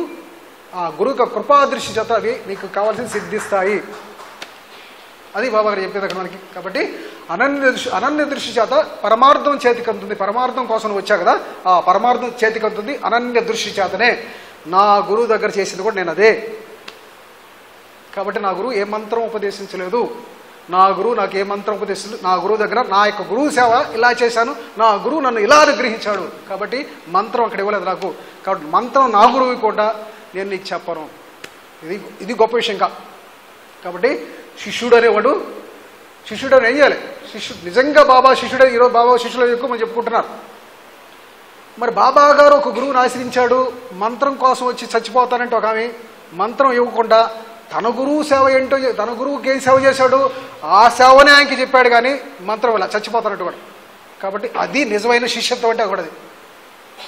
Speaker 1: ఆ గురువు కృపాదృష్టి చేత అవి నీకు కావాల్సిన సిద్ధిస్తాయి. అది బాబా గారు చెప్పేది అక్కడ మనకి. కాబట్టి అనన్య దృష్టి చేత పరమార్థం చేతికంతుంది. పరమార్థం కోసం వచ్చా కదా, ఆ పరమార్థం చేతికంతుంది అనన్య దృష్టి చేతనే. నా గురువు దగ్గర చేసింది కూడా నేను అదే. కాబట్టి నా గురువు ఏ మంత్రం ఉపదేశించలేదు, నా గురువు నాకు ఏ మంత్రం ఉపదేశించలేదు. నా గురువు దగ్గర నా యొక్క గురువు సేవ ఇలా చేశాను, నా గురువు నన్ను ఇలా అనుగ్రహించాడు. కాబట్టి మంత్రం అక్కడ ఇవ్వలేదు నాకు. కాబట్టి మంత్రం నా గురువు కూడా నేను నీకు చెప్పను. ఇది గొప్ప విషయం కా. కాబట్టి శిష్యుడు అనేవాడు, శిష్యుడు అని ఏం చేయాలి, శిష్యుడు నిజంగా బాబా శిష్యుడే. ఈరోజు బాబా శిష్యులు ఎక్కువ మనం చెప్పుకుంటున్నారు. మరి బాబా గారు ఒక గురువుని ఆశ్రయించాడు, మంత్రం కోసం వచ్చి చచ్చిపోతానంటే ఒక ఆమె మంత్రం ఇవ్వకుండా తన గురువు సేవ ఏంటో, తన గురువుకి ఏం సేవ చేశాడు ఆ సేవనే ఆయనకి చెప్పాడు, కానీ మంత్రం ఇలా చచ్చిపోతానంటూ కూడా. కాబట్టి అది నిజమైన శిష్యత్వం అంటే కూడా అది.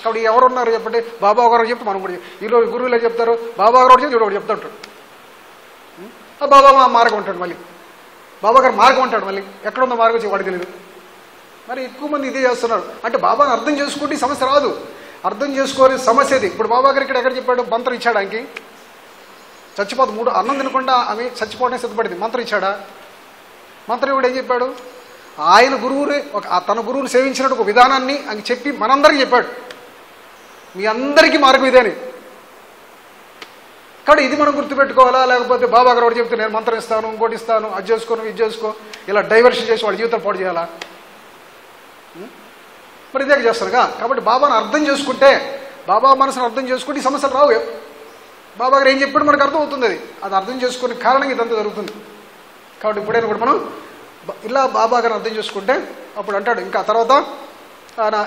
Speaker 1: కాబట్టి ఎవరున్నారు చెప్పండి, బాబా గారు చెప్తే మనం కూడా ఈరోజు గురువులు ఏం చెప్తారు, బాబా గారు చెప్తే ఈరోజు చెప్తా ఉంటాడు. బాబా మా మార్గం ఉంటాడు, మళ్ళీ బాబా గారు మార్గం ఉంటాడు, మళ్ళీ ఎక్కడుందో మార్గం వాడికి తెలియదు. మరి ఎక్కువ మంది ఇదే చేస్తున్నారు. అంటే బాబాని అర్థం చేసుకుంటే ఈ సమస్య రాదు. అర్థం చేసుకోని సమస్య ఇది. ఇప్పుడు బాబా గారు ఇక్కడ ఎక్కడ చెప్పాడు, మంత్రం ఇచ్చాడు ఆయనకి, చచ్చిపోతుంది 3 అన్నం తినకుండా ఆమె చచ్చిపోవడానికి సిద్ధపడింది. మంత్రం ఇచ్చాడా? మంత్రం ఇవ్వడు. ఏం చెప్పాడు, ఆయన గురువుని తన గురువుని సేవించినట్టు ఒక విధానాన్ని అని చెప్పి మనందరికీ చెప్పాడు, మీ అందరికీ మార్గం ఇదేని. కాబట్టి ఇది మనం గుర్తుపెట్టుకోవాలా? లేకపోతే బాబా గారు ఒకటి చెప్తే నేను మంత్రం ఇస్తాను, ఇంకోటి ఇస్తాను, అది చేసుకోను, ఇది చేసుకో, ఇలా డైవర్షన్ చేసి వాడి జీవితం పాడు చేయాలా? మరి ఇదే చేస్తారుగా. కాబట్టి బాబాను అర్థం చేసుకుంటే, బాబా మనసును అర్థం చేసుకుంటే ఈ సమస్యలు రావు. బాబా గారు ఏం చెప్పాడు మనకు అర్థం అవుతుంది. అది అర్థం చేసుకునే కారణం ఇదంతా జరుగుతుంది. కాబట్టి ఇప్పుడైనా కూడా మనం ఇలా బాబా గారిని అర్థం చేసుకుంటే అప్పుడు అంటాడు. ఇంకా తర్వాత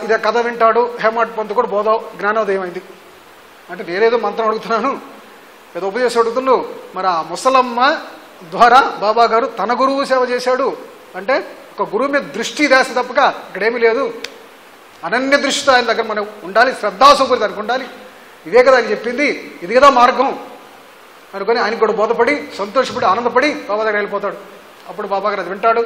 Speaker 1: ఇదే కథ వింటాడు. హేమాడ్ పంత్ కూడా జ్ఞానోదయం అయింది. అంటే నేనేదో మంత్రం అడుగుతున్నాను, ఏదో ఉపదేశం అడుగుతున్నావు. మరి ఆ ముసలమ్మ ద్వారా బాబా గారు తన గురువు సేవ చేశాడు. అంటే ఒక గురువు మీద దృష్టి వేస్తే తప్పక ఇక్కడేమీ లేదు. అనన్య దృష్టితో ఆయన దగ్గర మనం ఉండాలి, శ్రద్ధాసౌకర్యం దానికి ఉండాలి. ఇదే కదా ఆయన చెప్పింది, ఇది కదా మార్గం అనుకొని ఆయన కూడా బోధపడి సంతోషపడి ఆనందపడి బాబా దగ్గర వెళ్ళిపోతాడు. అప్పుడు బాబా గారు అది వింటాడు,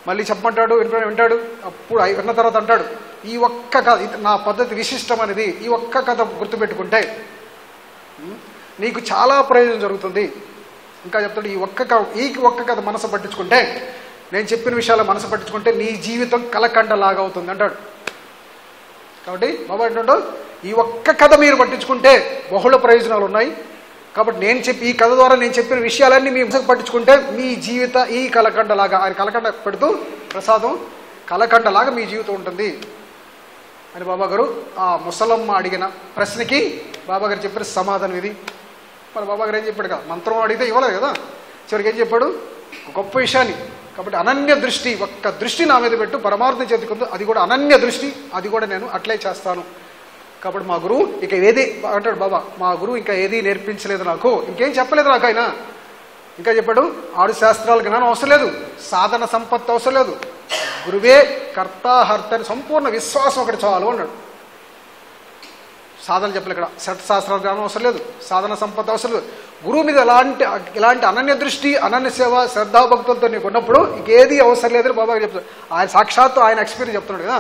Speaker 1: మళ్ళీ చెప్పమంటాడు, వింటాడు. అప్పుడు విన్న తర్వాత అంటాడు, ఈ ఒక్క కథ నా పద్ధతి విశిష్టం అనేది, ఈ ఒక్క కథ గుర్తుపెట్టుకుంటే నీకు చాలా ప్రయోజనం జరుగుతుంది. ఇంకా చెప్తాడు, ఈ ఒక్క కథ మనసు పట్టించుకుంటే, నేను చెప్పిన విషయాలు మనసు పట్టించుకుంటే నీ జీవితం కలకండలాగా అవుతుంది అంటాడు. కాబట్టి బాబా అంటాడు, ఈ ఒక్క కథ మీరు పట్టించుకుంటే బహుళ ప్రయోజనాలు ఉన్నాయి. కాబట్టి ఈ కథ ద్వారా నేను చెప్పిన విషయాలన్నీ మీ మనసుకు పట్టించుకుంటే మీ జీవిత ఈ కలకండలాగా, ఆయన కలకండ పెడుతూ ప్రసాదం కలకండలాగా మీ జీవితం ఉంటుంది అని బాబా గారు ఆ ముసలమ్మ అడిగిన ప్రశ్నకి బాబా గారు చెప్పిన సమాధానం ఇది. మరి బాబా గారు ఏం చెప్పాడు కదా, మంత్రం అడిగితే ఇవ్వలేదు కదా, చివరికి ఏం చెప్పాడు, గొప్ప విషయాన్ని. కాబట్టి అనన్య దృష్టి, ఒక్క దృష్టి నా మీద పెట్టు, పరమార్థం చేతుకుందో, అది కూడా అనన్య దృష్టి, అది కూడా నేను అట్లే చేస్తాను. కాబట్టి మా గురువు ఇక ఏది అంటాడు బాబా, మా గురువు ఇంకా ఏది నేర్పించలేదు నాకు, ఇంకేం చెప్పలేదు నాకు ఆయన. ఇంకా చెప్పాడు, 6 శాస్త్రాల జ్ఞానం అవసరం లేదు, సాధన సంపత్తి అవసరం లేదు, గురువే కర్త హర్త అని సంపూర్ణ విశ్వాసం ఒకటి చాలు అన్నాడు. సాధన చెప్పలేదు ఇక్కడ. శాస్త్రాల జ్ఞానం అవసరం లేదు, సాధన సంపద అవసరం లేదు. గురువు మీద ఇలాంటి అనన్య దృష్టి, అనన్య సేవ, శ్రద్ధాభక్తులతో నీకు ఉన్నప్పుడు ఇంకేది అవసరం లేదని బాబా చెప్తాడు. ఆయన సాక్షాత్తు ఆయన ఎక్స్పీరియన్స్ చెప్తున్నాడు కదా.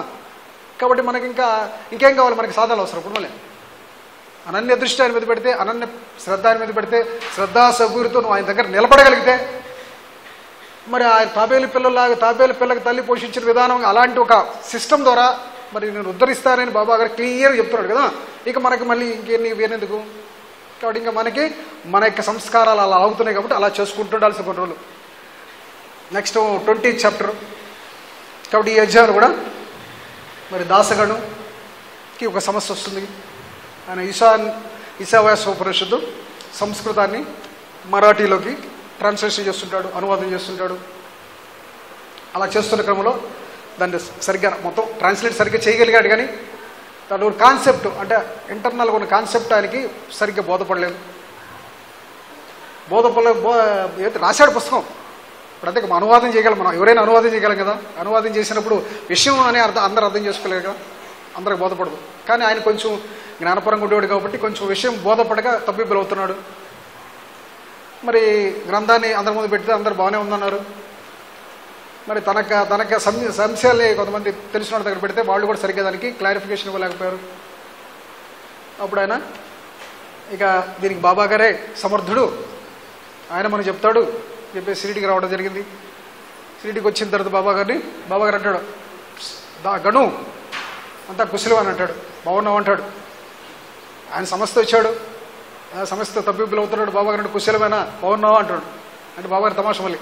Speaker 1: కాబట్టి మనకి ఇంకేం కావాలి, మనకి సాధనలు అవసరం. ఇప్పుడు మళ్ళీ అనన్య దృష్టి ఆయన మీద పెడితే, అనన్య శ్రద్ధ ఆయన మీద పెడితే, శ్రద్ధా సగురితో నువ్వు ఆయన దగ్గర నిలబడగలిగితే, మరి ఆయన తాబేలు పిల్లకి తల్లి పోషించిన విధానం అలాంటి ఒక సిస్టమ్ ద్వారా మరి నేను ఉద్ధరిస్తానని బాబా గారు క్లియర్గా చెప్తున్నాడు కదా. ఇక మనకి మళ్ళీ ఇంకెన్ని వేరేందుకు. కాబట్టి ఇంకా మన యొక్క సంస్కారాలు అలా ఆగుతున్నాయి కాబట్టి అలా చేసుకుంటుండాల్సిన కొన్ని రోజులు. Next 20th chapter. కాబట్టి ఈ అధ్యాయంలో కూడా మరి దాసగణుకి ఒక సమస్య వస్తుంది. ఆయన ఈశావాస్యోపనిషత్తు సంస్కృతాన్ని మరాఠీలోకి ట్రాన్స్లేషన్ చేస్తుంటాడు, అనువాదం చేస్తుంటాడు. అలా చేస్తున్న క్రమంలో దాన్ని సరిగ్గా మొత్తం ట్రాన్స్లేట్ సరిగ్గా చేయగలిగాడు, కానీ దాని ఒక కాన్సెప్ట్ అంటే ఇంటర్నల్గా ఉన్న కాన్సెప్ట్ ఆయనకి సరిగ్గా బోధపడలేదు. రాశాడు పుస్తకం. ఇప్పుడు అంతే అనువాదం చేయగలం, మనం ఎవరైనా అనువాదం చేయగలం కదా. అనువాదం చేసినప్పుడు విషయం అనే అందరూ అర్థం చేసుకోలేరు కదా, అందరికి బోధపడదు. కానీ ఆయన కొంచెం జ్ఞానపరంగా ఉండేవాడు కాబట్టి కొంచెం విషయం బోధపడక తప్పిబ్బులు అవుతున్నాడు. మరి గ్రంథాన్ని అందరి ముందు పెడితే అందరు బాగానే ఉందన్నారు. మరి తనకు సంశయాలే కొంతమంది తెలిసిన వాళ్ళ దగ్గర పెడితే వాళ్ళు కూడా సరిగ్గా దానికి క్లారిఫికేషన్ ఇవ్వలేకపోయారు. అప్పుడు ఆయన ఇక దీనికి బాబా గారే సమర్థుడు, ఆయన మనం చెప్తాడు చెప్పేసి షిరిడీకి రావడం జరిగింది. షిరిడీకి వచ్చిన తర్వాత బాబా గారు అంటాడు, గణు అంతా కుశలం అని అంటాడు. బాగున్నావు అంటాడు. ఆయన సమస్య వచ్చాడు, సమస్య తప్పిబ్బులు అవుతున్నాడు. బాబా గారు కుశలమేనా, బాగున్నావా అంటాడు. అంటే బాబా గారు తమాషా మళ్ళీ,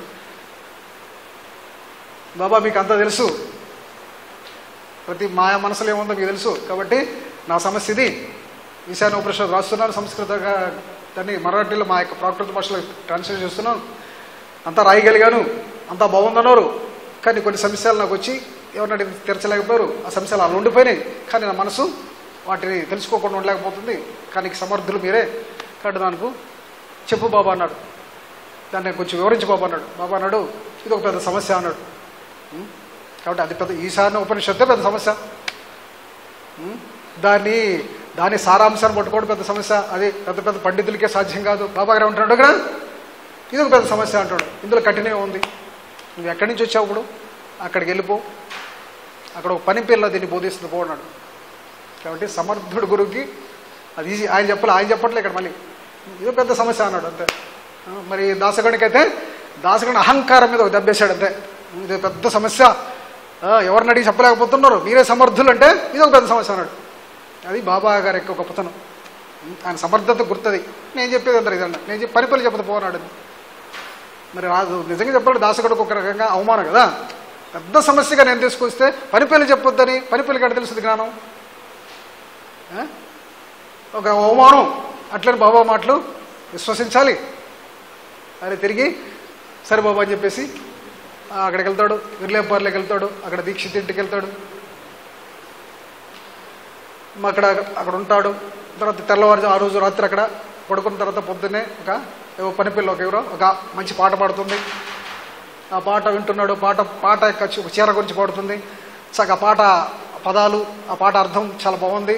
Speaker 1: బాబా మీకు అంతా తెలుసు, ప్రతి మాయా మనసులో ఏముందో మీకు తెలుసు, కాబట్టి నా సమస్య ఇది. ఈశాన్యోపనిషత్తు రాస్తున్నాను, సంస్కృతంగా దాన్ని మరాఠీలో మా యొక్క ప్రాకృత భాషలో ట్రాన్స్లేట్ చేస్తున్నాను. అంతా రాయగలిగాను, అంతా బాగుందన్నారు. కానీ కొన్ని సమస్యలు నాకు వచ్చి ఎవరినైనా తీర్చలేకపోయారు. ఆ సమస్యలు అలా ఉండిపోయినాయి. కానీ నా మనసు వాటిని తెలుసుకోకుండా ఉండలేకపోతుంది. కానీ సమర్థులు మీరే, కాబట్టి నాకు చెప్పు బాబా అన్నాడు. దాన్ని కొంచెం వివరించి బాబా అన్నాడు. బాబా అన్నాడు, ఇది ఒక పెద్ద సమస్య అన్నాడు. కాబట్టి అది పెద్ద ఈశాన్య ఉపనిషత్తే పెద్ద సమస్య. దాని సారాంశాన్ని పట్టుకోవడం పెద్ద సమస్య. అది పెద్ద పండితులకే సాధ్యం కాదు. బాబా గారు అంటున్నాడు కదా, ఇది ఒక పెద్ద సమస్య అంటాడు. ఇందులో కఠినమే ఉంది. నువ్వు ఎక్కడి నుంచి వచ్చావు, ఇప్పుడు అక్కడికి వెళ్ళిపో, అక్కడ ఒక పని పిల్ల దీన్ని బోధిస్తుంది పో అన్నాడు. కాబట్టి సమర్థుడు గురువుకి అది ఈజీ. ఆయన చెప్పట్లే ఇక్కడ మళ్ళీ ఇది పెద్ద సమస్య అన్నాడు అంతే. మరి దాసగణికైతే దాసగణ అహంకారం మీద ఒక దెబ్బేశాడు అంతే. ఇది పెద్ద సమస్య, ఎవరిని అడిగి చెప్పలేకపోతున్నారు, మీరే సమర్థులు అంటే ఇది ఒక పెద్ద సమస్య అన్నాడు. అది బాబా గారి యొక్క గొప్పతనం. ఆయన సమర్థత గుర్తుంది. నేను చెప్పేది అందరు ఇదన్నా, నేను పరిపల్లి చెప్పదు పోనాడు. మరి రాదు నిజంగా చెప్పాలి, దాసగడికి ఒక రకంగా అవమానం కదా. పెద్ద సమస్యగా నేను తీసుకొస్తే పనిపల్లి చెప్పొద్దని, పనిపల్లికి అక్కడ తెలుస్తుంది జ్ఞానం. ఒక అవమానం. అట్లని బాబా మాటలు విశ్వసించాలి. అది తిరిగి సరే బాబా అని చెప్పేసి అక్కడికి వెళ్తాడు, విర్లేపార్లోకి వెళ్తాడు, అక్కడ దీక్షిత్ ఇంటికి వెళ్తాడు. అక్కడ ఉంటాడు. తర్వాత తెల్లవారు ఆ రోజు రాత్రి అక్కడ పడుకున్న తర్వాత పొద్దున్నే ఒక పనిపిల్ల ఒక మంచి పాట పాడుతుంది. ఆ పాట వింటున్నాడు. పాట ఒక చీర గురించి పాడుతుంది. ఆ పాట పదాలు, ఆ పాట అర్థం చాలా బాగుంది.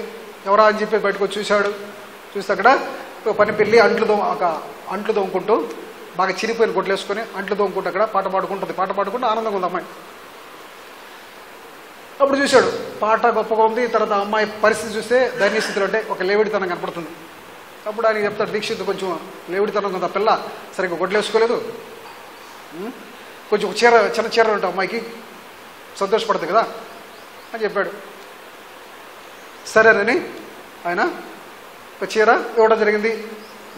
Speaker 1: ఎవరా అని చెప్పి బయటకు వచ్చి చూశాడు. చూస్తే అక్కడ ఒక పనిపిల్లి అంట్లు తోముకుంటూ బాగా చిరిపోయిన కొట్లేసుకొని అంట్లు తోముకుంటూ అక్కడ పాట పాడుకుంటుంది. పాట పాడుకుంటూ ఆనందంగా ఉంది అమ్మాయి. అప్పుడు చూశాడు, పాట గొప్పగా ఉంది. తర్వాత అమ్మాయి పరిస్థితి చూస్తే దైన్యస్థితిలో అంటే ఒక లేవిడితనం కనపడుతుంది. అప్పుడు ఆయన చెప్తాడు, దీక్షిత్ కొంచెం లేవిడితనం కొంత పిల్ల సరిగ్గా కొట్లేసుకోలేదు, కొంచెం ఒక చిన్న చీరలు ఉంటాయి అమ్మాయికి, సంతోషపడుతుంది కదా అని చెప్పాడు. సరేనని ఆయన ఒక చీర ఇవ్వడం జరిగింది.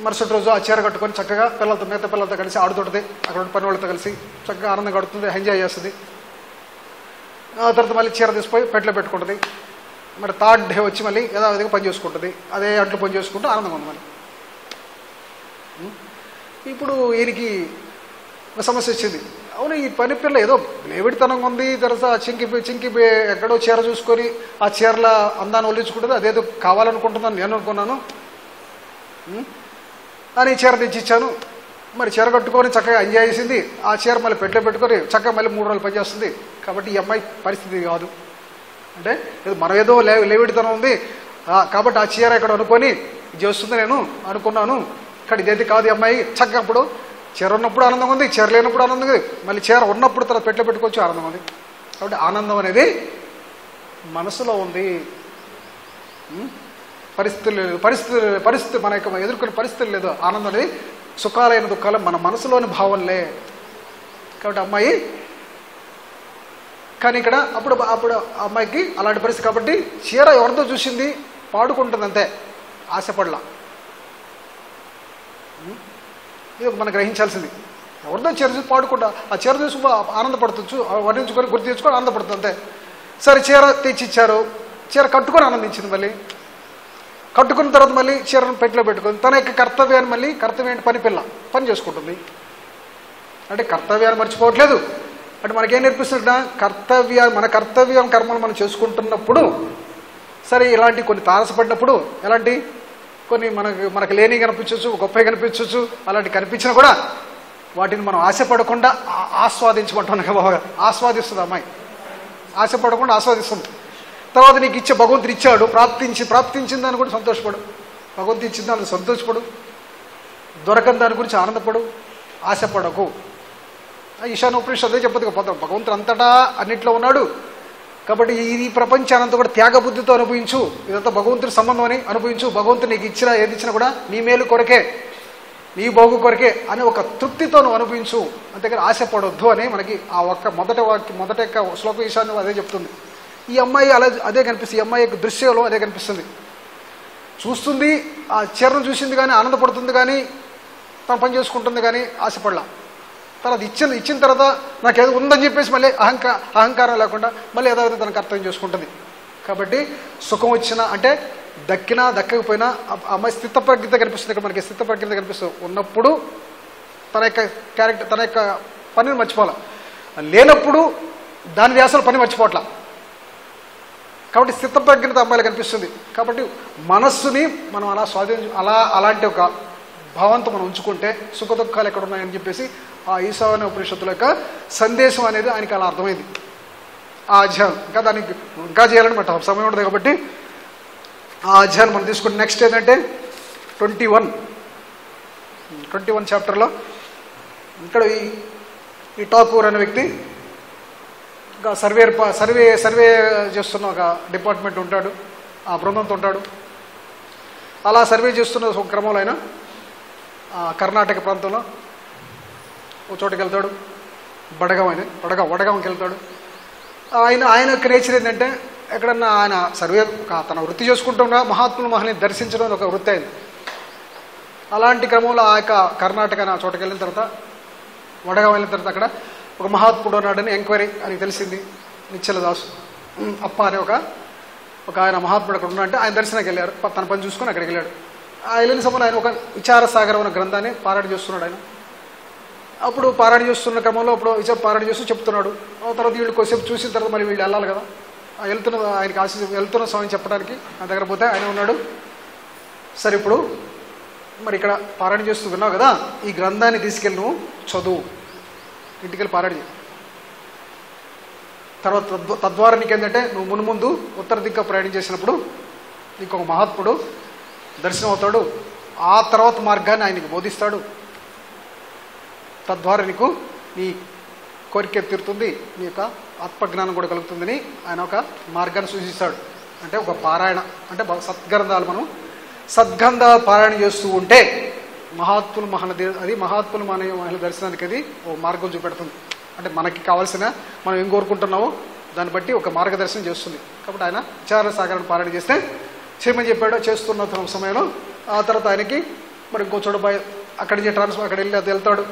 Speaker 1: మరుసటి రోజు ఆ చీర కట్టుకొని చక్కగా మిగతా పిల్లలతో కలిసి ఆడుతుంటుంది. అక్కడ పని వాళ్ళతో కలిసి చక్కగా ఆనందంగా గడుపుతుంది, ఎంజాయ్ చేస్తుంది. ఆ తర్వాత మళ్ళీ చీర తీసిపోయి పెట్లో పెట్టుకుంటుంది. మరి థర్డ్ డే వచ్చి మళ్ళీ యథావిధిగా పని చేసుకుంటుంది. అదే అంట్లు పని చేసుకుంటూ ఆనందంగా ఉంది. మళ్ళీ ఇప్పుడు ఈయనకి ఒక సమస్య వచ్చింది. అవును, ఈ పని పిల్ల ఏదో లేవిడితనంగా ఉంది. తర్వాత చింకి ఎక్కడో చీర చూసుకొని ఆ చీరల అందాన్ని ఒలించుకుంటుంది, అదేదో కావాలనుకుంటుందని నేను అనుకున్నాను అని చీర తెచ్చిచ్చాను. మరి చీర కట్టుకొని చక్కగా ఎంజాయ్ చేసింది. ఆ చీర మళ్ళీ పెట్లో పెట్టుకొని చక్కగా మళ్ళీ 3 రోజులు పనిచేస్తుంది. కాబట్టి ఈ అమ్మాయి పరిస్థితి కాదు అంటే మనం ఏదో లేవిడితనం ఉంది, కాబట్టి ఆ చీర ఇక్కడ అనుకొని ఇది వస్తుంది నేను అనుకున్నాను, ఇక్కడ ఇదైతే కాదు ఈ అమ్మాయి చక్కగా. అప్పుడు చీర ఉన్నప్పుడు ఆనందంగా ఉంది, చీర లేనప్పుడు ఆనందంగా ఉంది, మళ్ళీ చీర ఉన్నప్పుడు తర్వాత పెట్లో పెట్టుకోవచ్చు ఆనందం ఉంది. కాబట్టి ఆనందం అనేది మనసులో ఉంది, పరిస్థితులు లేదు, పరిస్థితి మన యొక్క ఎదుర్కొనే పరిస్థితులు లేదు. ఆనందం అనేది సుఖాలైన దుఃఖాలు మన మనసులోని భావనలే. కాబట్టి అమ్మాయి కానీ ఇక్కడ అప్పుడు అమ్మాయికి అలాంటి పరిస్థితి. కాబట్టి చీర ఎవరితో చూసింది, పాడుకుంటుంది అంతే, ఆశపడలా. ఇది మనం గ్రహించాల్సింది. ఎవరితో చీర చూసి పాడుకుంటా, ఆ చీర చూసి ఆనందపడుతూ వర్ణించుకొని గుర్తు తెచ్చుకొని ఆనందపడుతుంది అంతే. సరే చీర తెచ్చిచ్చారు, చీర కట్టుకొని ఆనందించింది. మళ్ళీ కట్టుకున్న తర్వాత మళ్ళీ చీరను పెట్టిలో పెట్టుకుంది. తన యొక్క కర్తవ్యాన్ని మళ్ళీ కర్తవ్యం పని చేసుకుంటుంది. అంటే కర్తవ్యాన్ని మర్చిపోవట్లేదు. అంటే మనకేం నేర్పిస్తుంట మన కర్తవ్యం కర్మలు మనం చేసుకుంటున్నప్పుడు సరే ఇలాంటి కొన్ని తారసపడినప్పుడు ఎలాంటి కొన్ని మనకు లేని కనిపించవచ్చు, గొప్ప కనిపించవచ్చు, అలాంటి కనిపించినా కూడా వాటిని మనం ఆశపడకుండా ఆస్వాదించమంటున్నాం బాగా. ఆస్వాదిస్తుంది అమ్మాయి, ఆశపడకుండా ఆస్వాదిస్తుంది. తర్వాత నీకు ఇచ్చే భగవంతుడు ఇచ్చాడు, ప్రాప్తించిన దాన్ని కూడా సంతోషపడు, భగవంతుడు ఇచ్చిన దాన్ని సంతోషపడు, దొరకని దాని గురించి ఆనందపడు, ఆశపడకు. ఈశానోపనిషత్తు అదే చెప్పదు కదా, భగవంతుడు అంతటా అన్నింటిలో ఉన్నాడు. కాబట్టి ఈ ప్రపంచానంతా కూడా త్యాగబుద్ధితో అనుభవించు, ఇదంతా భగవంతుడి సంబంధం అని అనుభవించు. భగవంతుడు నీకు ఇచ్చినా ఏది ఇచ్చినా కూడా నీ మేలు కొరకే, నీ బాగు కొరకే అని ఒక తృప్తితో నువ్వు అనుభవించు, అంతేకాని ఆశపడొద్దు అని మనకి ఆ ఒక్క మొదట శ్లోక ఈశాన్యం అదే చెప్తుంది. ఈ అమ్మాయి అదే కనిపిస్తుంది, ఈ అమ్మాయి యొక్క దృశ్యంలో అదే కనిపిస్తుంది. చూస్తుంది, ఆ చీరను చూసింది కానీ ఆనందపడుతుంది, కానీ తన పని చేసుకుంటుంది, కానీ ఆశపడలా. తర్వాత ఇచ్చిన తర్వాత నాకేదో ఉందని చెప్పేసి మళ్ళీ అహంకారం లేకుండా మళ్ళీ ఏదో తన కర్తవ్యం చేసుకుంటుంది. కాబట్టి సుఖం వచ్చినా అంటే దక్కినా దక్కకపోయినా అమ్మాయి స్థితప్రజ్ఞత కనిపిస్తుంది. ఇక్కడ మనకి స్థితప్రజ్ఞత కనిపిస్తుంది. ఉన్నప్పుడు తన యొక్క క్యారెక్టర్, తన యొక్క పనిని మర్చిపోవాలి, లేనప్పుడు దాని ధ్యాసలో పని మర్చిపోవట్లా. కాబట్టి స్థితప్రజ్ఞత అమ్మాయిలు కనిపిస్తుంది. కాబట్టి మనస్సుని మనం అలాంటి ఒక భావంతో మనం ఉంచుకుంటే సుఖ దుఃఖాలు ఎక్కడ ఉన్నాయని చెప్పేసి ఆ ఈశాన్య ఉపనిషత్తుల యొక్క సందేశం అనేది ఆయనకి అలా అర్థమైంది. ఆ అధ్యాయం దానికి ఇంకా చేయాలని మాట సమయం ఉంటుంది. కాబట్టి ఆ అధ్యాయం మనం తీసుకుంటే నెక్స్ట్ ఏంటంటే 21 చాప్టర్లో ఇక్కడ ఈ ఠాకూర్ అనే వ్యక్తి ఇంకా సర్వే చేస్తున్న ఒక డిపార్ట్మెంట్ ఉంటాడు, ఆ బృందంతో ఉంటాడు. అలా సర్వే చేస్తున్న ఒక క్రమంలో ఆయన కర్ణాటక ప్రాంతంలో ఒక చోటుకి వెళ్తాడు, వడగాంకి వెళ్తాడు. ఆయన యొక్క నేచర్ ఏంటంటే ఎక్కడన్నా ఆయన సర్వే తన వృత్తి చేసుకుంటున్న మహాత్ముని దర్శించడం ఒక వృత్తి అయింది. అలాంటి క్రమంలో ఆ యొక్క కర్ణాటక ఆ చోటుకి వెళ్ళిన తర్వాత, వడగాం వెళ్ళిన తర్వాత అక్కడ ఒక మహాత్ముడు ఉన్నాడని ఎంక్వైరీ అని తెలిసింది. నిశ్చలదాసు అప్ప అనే ఒక ఆయన మహాత్ముడు అక్కడ ఉన్నాడంటే ఆయన దర్శనానికి వెళ్ళారు. తన పని చూసుకొని అక్కడికి వెళ్ళాడు. ఆ వెళ్ళిన సమయంలో ఆయన ఒక విచారసాగరం అనే గ్రంథాన్ని పారాయణ చేస్తున్నాడు. ఆయన అప్పుడు పారాయణ చేస్తున్న క్రమంలో పారాయణ చేస్తూ చెప్తున్నాడు. తర్వాత వీళ్ళు కొద్దిసేపు చూసిన తర్వాత మరి వీళ్ళు వెళ్ళాలి కదా, ఆయనకి వెళ్తున్న స్వామిని చెప్పడానికి ఆయన దగ్గర పోతే ఆయన ఉన్నాడు. సరే ఇప్పుడు మరి ఇక్కడ పారాయణ చేస్తూ విన్నావు కదా, ఈ గ్రంథాన్ని తీసుకెళ్ళి నువ్వు చదువు, ఇంటికెళ్ళి పారాయణ చేయి. తర్వాత తద్వారా నీకేంటంటే నువ్వు మున్ముందు ఉత్తర దిక్కు ప్రయాణం చేసినప్పుడు నీకు ఒక మహాత్ముడు దర్శనం అవుతాడు. ఆ తర్వాత మార్గాన్ని ఆయనకి బోధిస్తాడు. తద్వారా నీకు నీ కోరిక తీరుతుంది, నీ యొక్క ఆత్మజ్ఞానం కూడా కలుగుతుందని ఆయన ఒక మార్గాన్ని సూచిస్తాడు. అంటే ఒక పారాయణ అంటే సద్గ్రంథాలు, మనం సద్గ్రంథాలు పారాయణ చేస్తూ ఉంటే మహాత్ములు మహిళ దర్శనానికి అది ఓ మార్గం చూపెడుతుంది. అంటే మనకి కావాల్సిన మనం ఏం కోరుకుంటున్నామో దాన్ని బట్టి ఒక మార్గదర్శనం చేస్తుంది. కాబట్టి ఆయన విచార సాగరాన్ని పారాయణ చేస్తే చేయమని చెప్పాడు. చేస్తున్న సమయంలో ఆ తర్వాత ఆయనకి మరి ఇంకో చోట అక్కడి నుంచి అక్కడ వెళ్ళి అది వెళ్తాడు.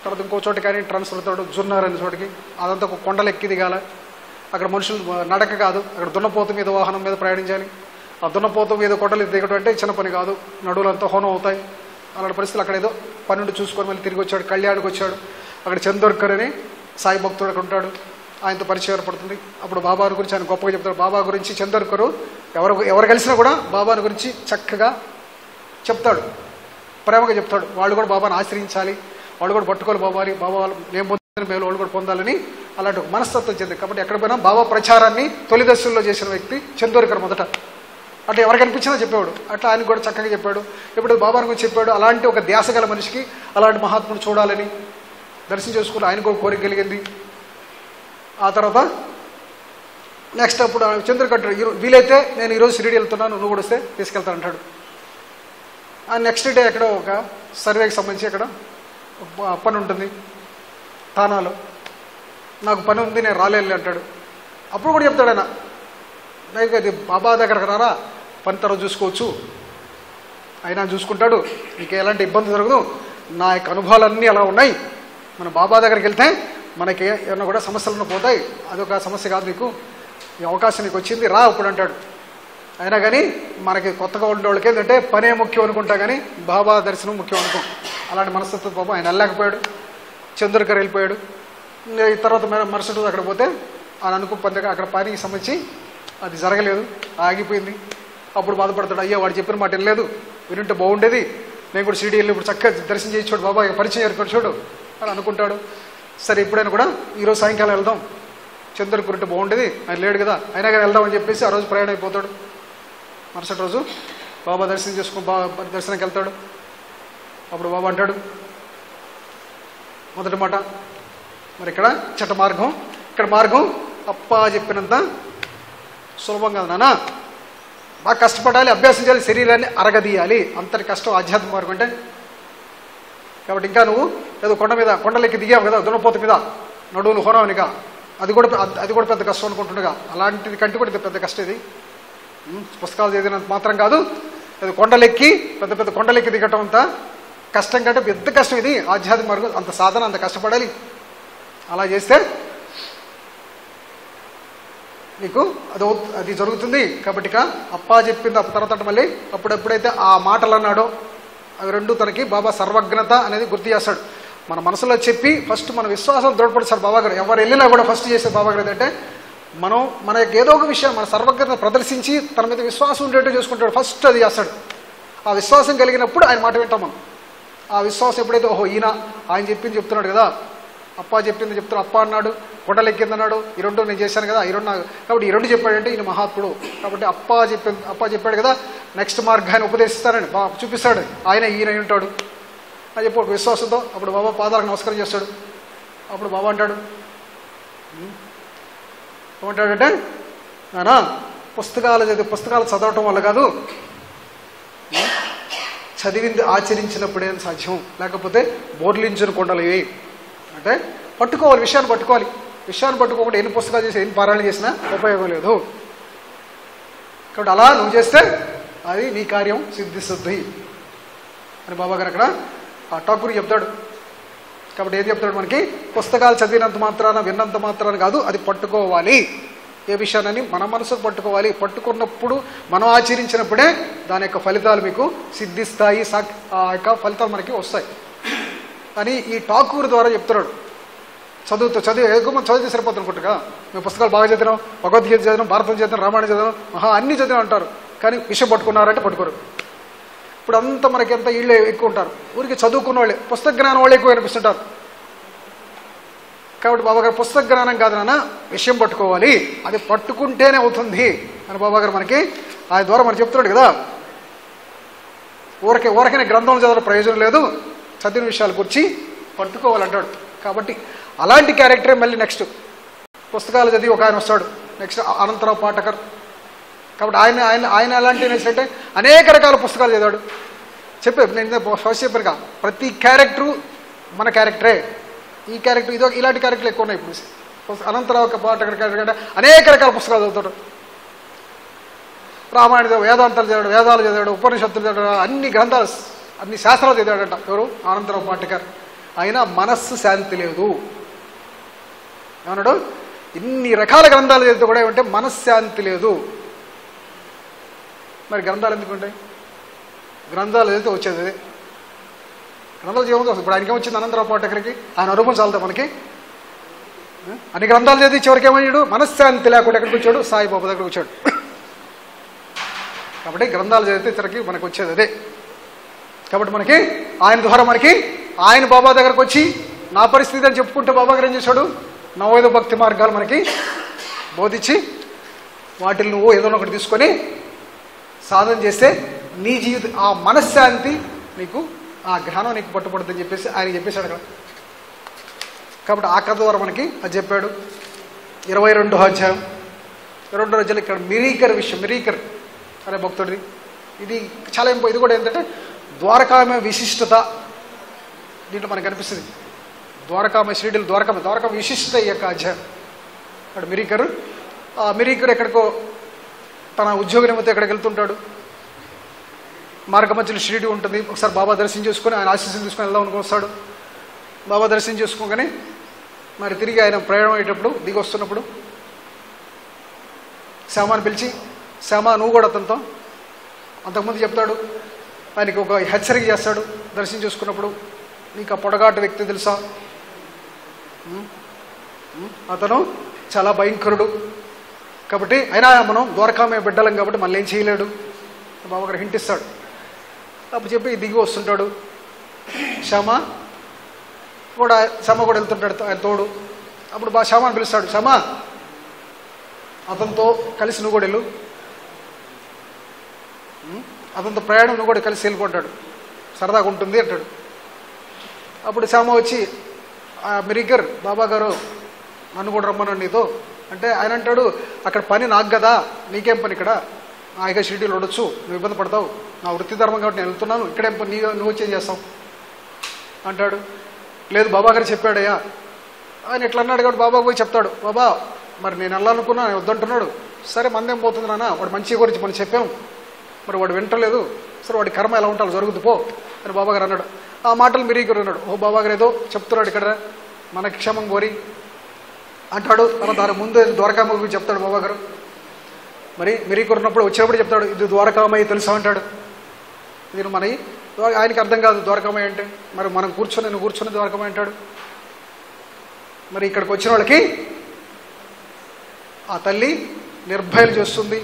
Speaker 1: తర్వాత ఇంకో చోట కానీ ట్రాన్స్ఫర్ అవుతాడు, జున్నార్ అనే చోటికి. అదంతా ఒక కొండలు ఎక్కి దిగాల. అక్కడ మనుషులు నడక కాదు, అక్కడ దున్నపోతు మీద వాహనం మీద ప్రయాణించాలి. ఆ దున్నపోతు మీద కొండలు దిగడం అంటే చిన్న పని కాదు, నడువులంతా హోనం అవుతాయి. అలాంటి పరిస్థితులు అక్కడ ఏదో పన్నెండు చూసుకొని మళ్ళీ తిరిగి వచ్చాడు. కళ్యాణ్కి వచ్చాడు. అక్కడ చందోర్కర్ అని సాయి భక్తుడు అక్కడ ఉంటాడు, ఆయనతో పరిచయం ఏర్పడుతుంది. అప్పుడు బాబాని గురించి ఆయన గొప్పగా చెప్తాడు. బాబా గురించి చందోర్కరు ఎవరు కలిసినా కూడా బాబాని గురించి చక్కగా చెప్తాడు, ప్రేమగా చెప్తాడు. వాళ్ళు కూడా బాబాని ఆశ్రయించాలి, వాళ్ళు కూడా పట్టుకోవాలి బాబాని, బాబా నేను పొందిన మేలు వాళ్ళు కూడా పొందాలని అలాంటి ఒక మనస్తత్వం చెంది. కాబట్టి ఎక్కడ పోయినా బాబా ప్రచారాన్ని తొలి దశల్లో చేసిన వ్యక్తి చందోర్కర్ మొదట. అట్లా ఎవరికి అనిపించినా చెప్పేవాడు. అట్లా ఆయన కూడా చక్కగా చెప్పాడు. ఎప్పుడు బాబాని గురించి చెప్పాడు. అలాంటి ఒక ధ్యాస గల మనిషికి అలాంటి మహాత్ముని చూడాలని దర్శనం చేసుకుని ఆయనకు ఒక కోరిక కలిగింది. ఆ తర్వాత నెక్స్ట్ అప్పుడు చంద్రకట్టు వీలైతే నేను ఈరోజు షిరిడి వెళ్తున్నాను, నువ్వు కూడా వస్తే తీసుకెళ్తాను అంటాడు. ఆ నెక్స్ట్ డే ఎక్కడో ఒక సర్వేకి సంబంధించి అక్కడ పని ఉంటుంది తానాలో, నాకు పని ఉంది నేను రాలేదు అంటాడు. అప్పుడు కూడా చెప్తాడు ఆయన, అది బాబా దగ్గరకు రారా, పని తర్వాత చూసుకోవచ్చు, ఆయన చూసుకుంటాడు, నీకు ఎలాంటి ఇబ్బంది జరగదు, నా యొక్క అనుభవాలన్నీ అలా ఉన్నాయి, మన బాబా దగ్గరికి వెళ్తే మనకి ఏమన్నా కూడా సమస్యలను పోతాయి, అదొక సమస్య కాదు, నీకు ఈ అవకాశం నీకు వచ్చింది రా ఇప్పుడు అంటాడు. అయినా కానీ మనకి కొత్తగా ఉండే వాళ్ళకి ఏంటంటే పనే ముఖ్యం అనుకుంటా కానీ బాబా దర్శనం ముఖ్యం అనుకో. అలాంటి మనస్తత్వం పాపం ఆయన వెళ్ళలేకపోయాడు. చంద్రకర్ వెళ్ళిపోయాడు. ఈ తర్వాత మరుసటి రోజు అక్కడ పోతే ఆయన అనుకో పని అక్కడ పనికి సంబంధించి అది జరగలేదు, ఆగిపోయింది. అప్పుడు బాధపడతాడు, అయ్యో వాడు చెప్పిన మాట వినలేదు, వినుంటే బాగుండేది, నేను కూడా షిరిడి వెళ్ళి ఇప్పుడు చక్కగా దర్శనం చేసి చూడు బాబా పరిచయం ఏర్పడి చూడు అని అనుకుంటాడు. సరే ఎప్పుడైనా కూడా ఈరోజు సాయంకాలం వెళ్దాం, చంద్రకర్ ఉంటే బాగుండేది, ఆయన లేడు కదా, అయినా కానీ వెళ్దామని చెప్పేసి ఆ రోజు ప్రయాణం అయిపోతాడు. మరుసటి రోజు బాబా దర్శనం చేసుకుని బాబా దర్శనానికి వెళ్తాడు. అప్పుడు బాబా అంటాడు మొదటి మాట, మరి ఇక్కడ చెట్ట మార్గం, ఇక్కడ మార్గం అప్పా చెప్పినంత సులభం కాదు నాన్న, బాగా కష్టపడాలి, అభ్యాసం చేయాలి, శరీరాన్ని అరగదీయాలి, అంతటి కష్టం ఆధ్యాత్మిక మార్గం అంటే. కాబట్టి ఇంకా నువ్వు ఏదో కొండలెక్కి దిగావు కదా దున్నపోత మీద నడువులు హోరావనిగా, అది కూడా పెద్ద కష్టం అనుకుంటుండగా, అలాంటిది కంటే కూడా పెద్ద కష్టం ఇది. పుస్తకాలు చదివినంత మాత్రం కాదు, అది కొండలెక్కి పెద్ద కొండలెక్కి దిగటం అంత కష్టం కంటే పెద్ద కష్టం ఇది ఆధ్యాత్మిక మార్గం, అంత సాధన, అంత కష్టపడాలి. అలా చేస్తే నీకు అది జరుగుతుంది. కాబట్టి ఇక అప్పా చెప్పింది తర్వాత మళ్ళీ అప్పుడెప్పుడైతే ఆ మాటలు అన్నాడో అవి రెండు తనకి బాబా సర్వజ్ఞత అనేది గుర్తు చేస్తాడు. మన మనసులో చెప్పి ఫస్ట్ మన విశ్వాసం దృఢపడిస్తాడు బాబాగారు. ఎవరు వెళ్ళినా కూడా ఫస్ట్ చేసే బాబాగారు ఏంటంటే మన ఏదో ఒక విషయం మన సర్వజ్ఞత ప్రదర్శించి తన మీద విశ్వాసం ఉండేట్టు చేసుకుంటాడు, ఫస్ట్ అది చేస్తాడు. ఆ విశ్వాసం కలిగినప్పుడు ఆయన మాట వింటాం మనం. ఆ విశ్వాసం ఎప్పుడైతే ఓహో ఈయన ఆయన చెప్పింది చెప్తున్నాడు కదా, అప్పా చెప్పింది చెప్తున్నాడు, అప్ప అన్నాడు, కొండలెక్కింది అన్నాడు, ఈ రెండు నేను చేశాను కదా, ఈ రెండు కాబట్టి ఈ రెండు చెప్పాడంటే ఈయన మహాత్ముడు. కాబట్టి అప్పా చెప్పాడు కదా, నెక్స్ట్ మార్గాన్ని ఉపదేశిస్తానని చూపిస్తాడు, ఈయన ఉంటాడు అని చెప్పి ఒక విశ్వాసంతో అప్పుడు బాబా పాదాలకు నమస్కారం చేస్తాడు. అప్పుడు బాబా అంటాడు ఏమంటాడంటే, నానా పుస్తకాలు చదవటం వల్ల కాదు, చదివింది ఆచరించినప్పుడే సాధ్యం, లేకపోతే బోర్లించిన కొండలు ఇవి అంటే పట్టుకోవాలి, విషయాన్ని పట్టుకోకుండా ఎన్ని పుస్తకాలు చేసి ఎన్ని పారాయణ చేసినా ఉపయోగం లేదు. కాబట్టి అలా నువ్వు చేస్తే అది నీ కార్యం సిద్ధిస్తుంది అని బాబాగారు అక్కడ ఆ ఠాకూర్ చెప్తాడు. కాబట్టి ఏం చెప్తాడు మనకి, పుస్తకాలు చదివినంత మాత్రాన విన్నంత మాత్రాన కాదు, అది పట్టుకోవాలి. ఏ విషయాన్ని మన మనసుకు పట్టుకోవాలి, పట్టుకున్నప్పుడు మనం ఆచరించినప్పుడే దాని యొక్క ఫలితాలు మీకు సిద్ధిస్తాయి, ఆ యొక్క ఫలితాలు మనకి వస్తాయి అని ఈ ఠాకూర్ ద్వారా చెప్తున్నాడు. చదివితే సరిపోతుంది అనుకుంటుగా, మేము పుస్తకాలు బాగా చదివినాం, భగవద్గీత చదివినాం, భారతం చదివినాం, రామాయణం చదివినాం, అన్ని చదివినాం అంటారు, కానీ విషయం పట్టుకున్నారంటే పట్టుకోరు. ఇప్పుడు అంతా మనకి ఎంత ఇళ్ళు ఎక్కువ ఉంటారు, ఊరికి చదువుకున్న వాళ్ళే, పుస్తక జ్ఞానం వాళ్ళు ఎక్కువ అనిపిస్తుంటారు. కాబట్టి బాబాగారు పుస్తక జ్ఞానం కాదు నాన్న, విషయం పట్టుకోవాలి, అది పట్టుకుంటేనే అవుతుంది అని బాబాగారు మనకి ఆయన ద్వారా మనకు చెప్తున్నాడు కదా. ఊరికైనా గ్రంథం చదవడం ప్రయోజనం లేదు, చదివిన విషయాల గురించి పట్టుకోవాలంటాడు. కాబట్టి అలాంటి క్యారెక్టరే మళ్ళీ నెక్స్ట్ పుస్తకాలు చదివి ఒక ఆయన వస్తాడు, నెక్స్ట్ అనంతరావు పాఠకర్. కాబట్టి ఆయన అలాంటి అంటే అనేక రకాల పుస్తకాలు చదివాడు. నేను ఫస్ట్ చెప్పానుగా, ప్రతి క్యారెక్టరు మన క్యారెక్టరే, ఈ క్యారెక్టర్ ఇలాంటి క్యారెక్టర్లు ఎక్కువ ఉన్నాయి. ఇప్పుడు అనంతరావు పాఠకర్ క్యారెక్టర్ అనేక రకాల పుస్తకాలు చదువుతాడు. రామాయణ వేదాంతాలు చదివాడు, వేదాలు చదివాడు, ఉపనిషత్తులు చదివాడు, అన్ని గ్రంథాలు అన్ని శాస్త్రాలు చదివాడంట. ఎవరు? అనంతరావు పాఠకర్. అయినా మనస్సు శాంతి లేదు. ఏమన్నాడు? ఇన్ని రకాల గ్రంథాలు చదివితే కూడా ఏమంటే మనశ్శాంతి లేదు. మరి గ్రంథాలు ఎందుకు ఉంటాయి? గ్రంథాలు చదివితే వచ్చేది అదే. గ్రంథాలు జీవం ఇప్పుడు ఆయనకే వచ్చింది అనంతరావు పాఠకరికి, ఆయన అనుభవం చాలదా మనకి? అన్ని గ్రంథాలు చదివి చివరికి ఏమయ్యాడు? మనశ్శాంతి లేకుండా ఎక్కడికి వచ్చాడు? సాయిబాబా దగ్గరకు వచ్చాడు. కాబట్టి గ్రంథాలు చదివితే చివరికి మనకు వచ్చేది అదే. కాబట్టి మనకి ఆయన ద్వారా మనకి ఆయన బాబా దగ్గరకు వచ్చి నా పరిస్థితి అని చెప్పుకుంటే బాబా గారు ఏం చేశాడు? నవోదయ భక్తి మార్గాలు మనకి బోధించి వాటిని నువ్వు ఏదో ఒకటి తీసుకొని సాధన చేస్తే నీ జీవితం ఆ మనశ్శాంతి నీకు, ఆ జ్ఞానం నీకు పట్టుబడుతుందని చెప్పేసి ఆయన చెప్పేశాడు అక్కడ. కాబట్టి ఆ కథ ద్వారా మనకి అది చెప్పాడు. 22వ అధ్యాయం 22వ అధ్యాయం ఇక్కడ మిరీకర్ విషయం, మిరీకర్ అనే భక్తుడిది. ఇది చాలా ఇది కూడా ఏంటంటే ద్వారకామ విశిష్టత దీంట్లో మనకు కనిపిస్తుంది. ద్వారకామ శ్రీడీలు ద్వారకామ విశిష్టత ఈ యొక్క అధ్యాయం. అక్కడ మిరీకర్ ఎక్కడికో తన ఉద్యోగ నిమిత్తం ఎక్కడికి వెళ్తుంటాడు. మార్గ మధ్యలో షిరిడి ఉంటుంది. ఒకసారి బాబా దర్శనం చేసుకొని ఆయన ఆశీస్సులు తీసుకొని వెళ్దాం అనుకుని వస్తాడు. బాబా దర్శనం చేసుకోగానే మరి తిరిగి ఆయన ప్రయాణం అయ్యేటప్పుడు దిగి వస్తున్నప్పుడు శ్యామాని పిలిచి, శ్యామ నువ్వు కూడా అతనితో అంతకుముందు చెప్తాడు. ఆయనకి ఒక హెచ్చరిక చేస్తాడు దర్శనం చేసుకున్నప్పుడు, నీకు ఆ పొడగాటి వ్యక్తి తెలుసా, అతను చాలా భయంకరుడు, కాబట్టి అయినా మనం ద్వారకామయ్య బిడ్డలం కాబట్టి మళ్ళీ ఏం చేయలేడు. బాబా గారు హింట్ ఇస్తాడు. అప్పుడు చెప్పి దిగి వస్తుంటాడు. శ్యామ కూడా వెళ్తుంటాడు ఆయన తోడు. అప్పుడు శ్యామని పిలుస్తాడు, శ్యామ అతనితో కలిసి నువ్వు కూడా వెళ్ళు, అతనితో ప్రయాణం నువ్వు కూడా కలిసి వెళ్ళుకుంటాడు, సరదాగా ఉంటుంది అంటాడు. అప్పుడు శ్యామ వచ్చి, మిరీకర్ బాబా గారు నన్ను కూడా రమ్మన్నాడు నీతో అంటే, ఆయన అంటాడు అక్కడ పని నాకు కదా, నీకేం పని ఇక్కడ, హాయిగా షిరిడీలో ఉండొచ్చు, నువ్వు ఇబ్బంది పడతావు, నా వృత్తి ధర్మం కాబట్టి నేను వెళ్తున్నాను, ఇక్కడేం పని, నువ్వు వచ్చేం చేస్తావు అంటాడు. లేదు బాబా గారు చెప్పాడయ్యా. ఆయన ఇట్లా అన్నాడు కాబట్టి బాబా పోయి చెప్తాడు, బాబా మరి నేను వెళ్ళాలనుకున్నా, నేను వద్దంటున్నాడు. సరే మందేం పోతుంది నాన్న, వాడు మంచి గురించి మనం చెప్పాము, మరి వాడు వింటలేదు, సరే వాడి కర్మ ఎలా ఉంటాలో జరుగుతూ పో అని బాబా గారు అన్నాడు. ఆ మాటలు మిరీకర్ అన్నాడు, ఓ బాబా గారు ఏదో చెప్తున్నాడు ఇక్కడ మనకి క్షేమం కోరి అంటాడు. తర్వాత దాని ముందు ద్వారకామ గురించి చెప్తాడు బాబా గారు. మరి మిరీకర్ ఉన్నప్పుడు వచ్చేప్పుడు చెప్తాడు, ఇది ద్వారకామయ్య తెలుసా అంటాడు. ఇది మన ఆయనకి అర్థం కాదు ద్వారకామయ్య అంటే. మరి మనం నువ్వు కూర్చొని ద్వారకామయ్య అంటాడు. మరి ఇక్కడికి వచ్చిన వాళ్ళకి ఆ తల్లి నిర్భయలు చేస్తుంది,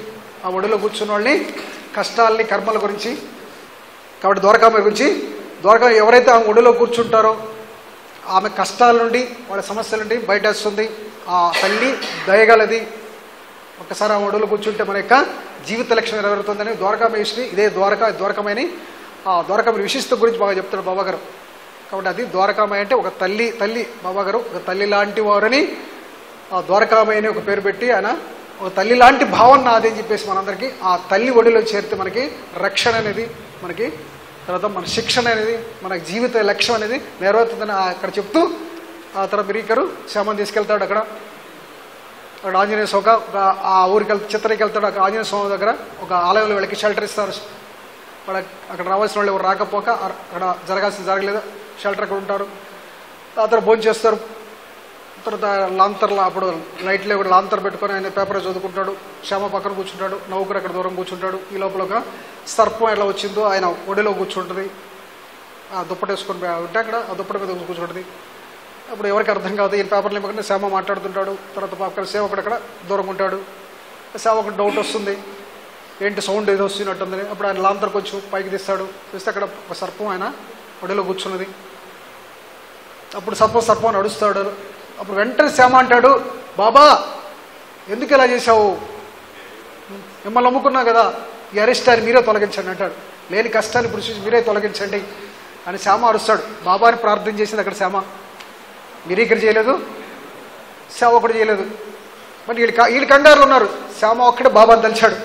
Speaker 1: ఆ ఒడిలో కూర్చున్న వాళ్ళని కష్టాలని కర్మల గురించి. కాబట్టి ద్వారకామయ్య గురించి, ఎవరైతే ఆమె ఒడిలో కూర్చుంటారో ఆమె కష్టాల నుండి వాళ్ళ సమస్యల నుండి బయటేస్తుంది. ఆ తల్లి దయగలది. ఒకసారి ఆ ఒడిలో కూర్చుంటే మన యొక్క జీవిత లక్ష్యం నెరవేరుతుందని ద్వారకామేశ్వరి, ఇదే ద్వారకామయ్యని ఆ ద్వారకామయ్య విశిష్టత గురించి బాగా చెప్తాడు బాబా గారు. కాబట్టి అది ద్వారకామయ్య అంటే ఒక తల్లి బాబా గారు ఒక తల్లి లాంటి వారని ఆ ద్వారకామయ్యని ఒక పేరు పెట్టి ఆయన ఒక తల్లి లాంటి భావన నాది అని చెప్పేసి మనందరికీ ఆ తల్లి ఒడిలో చేరితే మనకి రక్షణ అనేది, మనకి తర్వాత మన శిక్షణ అనేది, మన జీవిత లక్ష్యం అనేది నెరవేరుతుందని అక్కడ చెప్తూ ఆ తర్వాత మిరీకరు శ్యామని తీసుకెళ్తాడు. అక్కడ ఆంజనేయ స్వామి ఆ ఊరికి చిత్రకి వెళ్తాడు. అక్కడ ఆంజనేయ స్వామి దగ్గర ఒక ఆలయంలో వీళ్ళకి షెల్టర్ ఇస్తారు. అక్కడ రావాల్సిన వాళ్ళు ఎవరు రాకపోక అక్కడ జరగలేదు, షెల్టర్ అక్కడ ఉంటారు. ఆ తర్వాత భోజనం చేస్తారు. తర్వాత లాంతర్లో అప్పుడు లైట్లో కూడా లాంతర్ పెట్టుకొని ఆయన పేపర్ చదువుకుంటాడు. శ్యామ పక్కన కూర్చుంటాడు, నౌకరు అక్కడ దూరం కూర్చుంటాడు. ఈ లోపల ఒక సర్పం ఎలా వచ్చిందో ఆయన ఒడిలో కూర్చుంటుంది. ఆ దుప్పటి వేసుకొని ఉంటే అక్కడ ఆ దుప్పటి మీద కూర్చుంటుంది. అప్పుడు ఎవరికి అర్థం కాదు, ఈయన పేపర్లు ఇవ్వకుండా శ్యామ మాట్లాడుతుంటాడు. తర్వాత పక్కన సేవకుడు అక్కడ దూరం ఉంటాడు. సేవకుడు డౌట్ వస్తుంది, ఏంటి సౌండ్ ఏదో వస్తున్నట్టుందని. అప్పుడు ఆయన లాంతర్ కొంచెం పైకి తీస్తాడు. తీస్తే అక్కడ ఒక సర్పం ఆయన ఒడిలో కూర్చున్నది. అప్పుడు సర్పం నడుస్తాడు. అప్పుడు వెంటనే శ్యామ అంటాడు, బాబా ఎందుకు ఇలా చేశావు, మిమ్మల్ని నమ్ముకున్నా కదా, ఈ అరిష్టాన్ని మీరే తొలగించండి అంటాడు. లేని కష్టాన్ని ఇప్పుడు చూసి మీరే తొలగించండి అని శ్యామ అరుస్తాడు. బాబాని ప్రార్థన చేసింది అక్కడ శ్యామ. మిరీకర్ చేయలేదు, శ్యామ ఒకటి చేయలేదు. మరి వీళ్ళు కంగారులు ఉన్నారు. శ్యామ ఒక్కడే బాబాని తలిచాడు.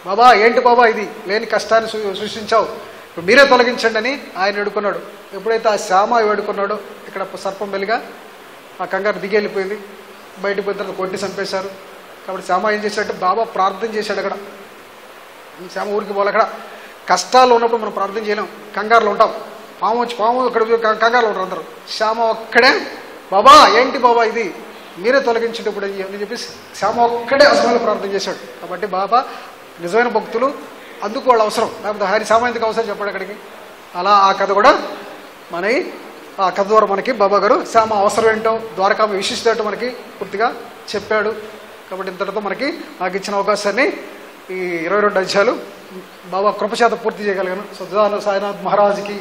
Speaker 1: బాబా ఏంటి బాబా ఇది, లేని కష్టాన్ని సృష్టించావు, ఇప్పుడు మీరే తొలగించండి అని ఆయన వేడుకున్నాడు. ఎప్పుడైతే ఆ శ్యామ వేడుకున్నాడో ఇక్కడ సర్పం వెలిగా ఆ కంగారు దిగి వెళ్ళిపోయింది. బయటకు పోయిన తర్వాత కొట్టి చంపేశారు. కాబట్టి శ్యామ ఏం చేశాడంటే బాబా ప్రార్థన చేశాడు. అక్కడ శ్యామ ఊరికి పోవాలి. అక్కడ కష్టాలు ఉన్నప్పుడు మనం ప్రార్థన చేయలేం, కంగారులో ఉంటాం. పాము అక్కడ కంగారులో ఉంటారు అందరూ. శ్యామ ఒక్కడే బాబా ఏంటి బాబా ఇది, మీరే తొలగించేటప్పుడు అని చెప్పేసి శ్యామ ఒక్కడే అసలు ప్రార్థన చేశాడు. కాబట్టి బాబా నిజమైన భక్తులు అందుకు వాళ్ళు అవసరం, లేకపోతే హరి శ్యామ ఎందుకు అవసరం చెప్పాడు అక్కడికి. అలా ఆ కథ కూడా ఆ కథ ద్వారా మనకి బాబా గారు శ్యామ అవసరం ఏంటో, ద్వారకామ విశిష్టత ఏంటో మనకి పూర్తిగా చెప్పాడు. కాబట్టి ఇంతటితో మనకి నాకు ఇచ్చిన అవకాశాన్ని ఈ 22 అధ్యాయాలు బాబా కృపచేత పూర్తి చేయగలిగాను. సజ్జాన సాయినాథ్ మహారాజ్కి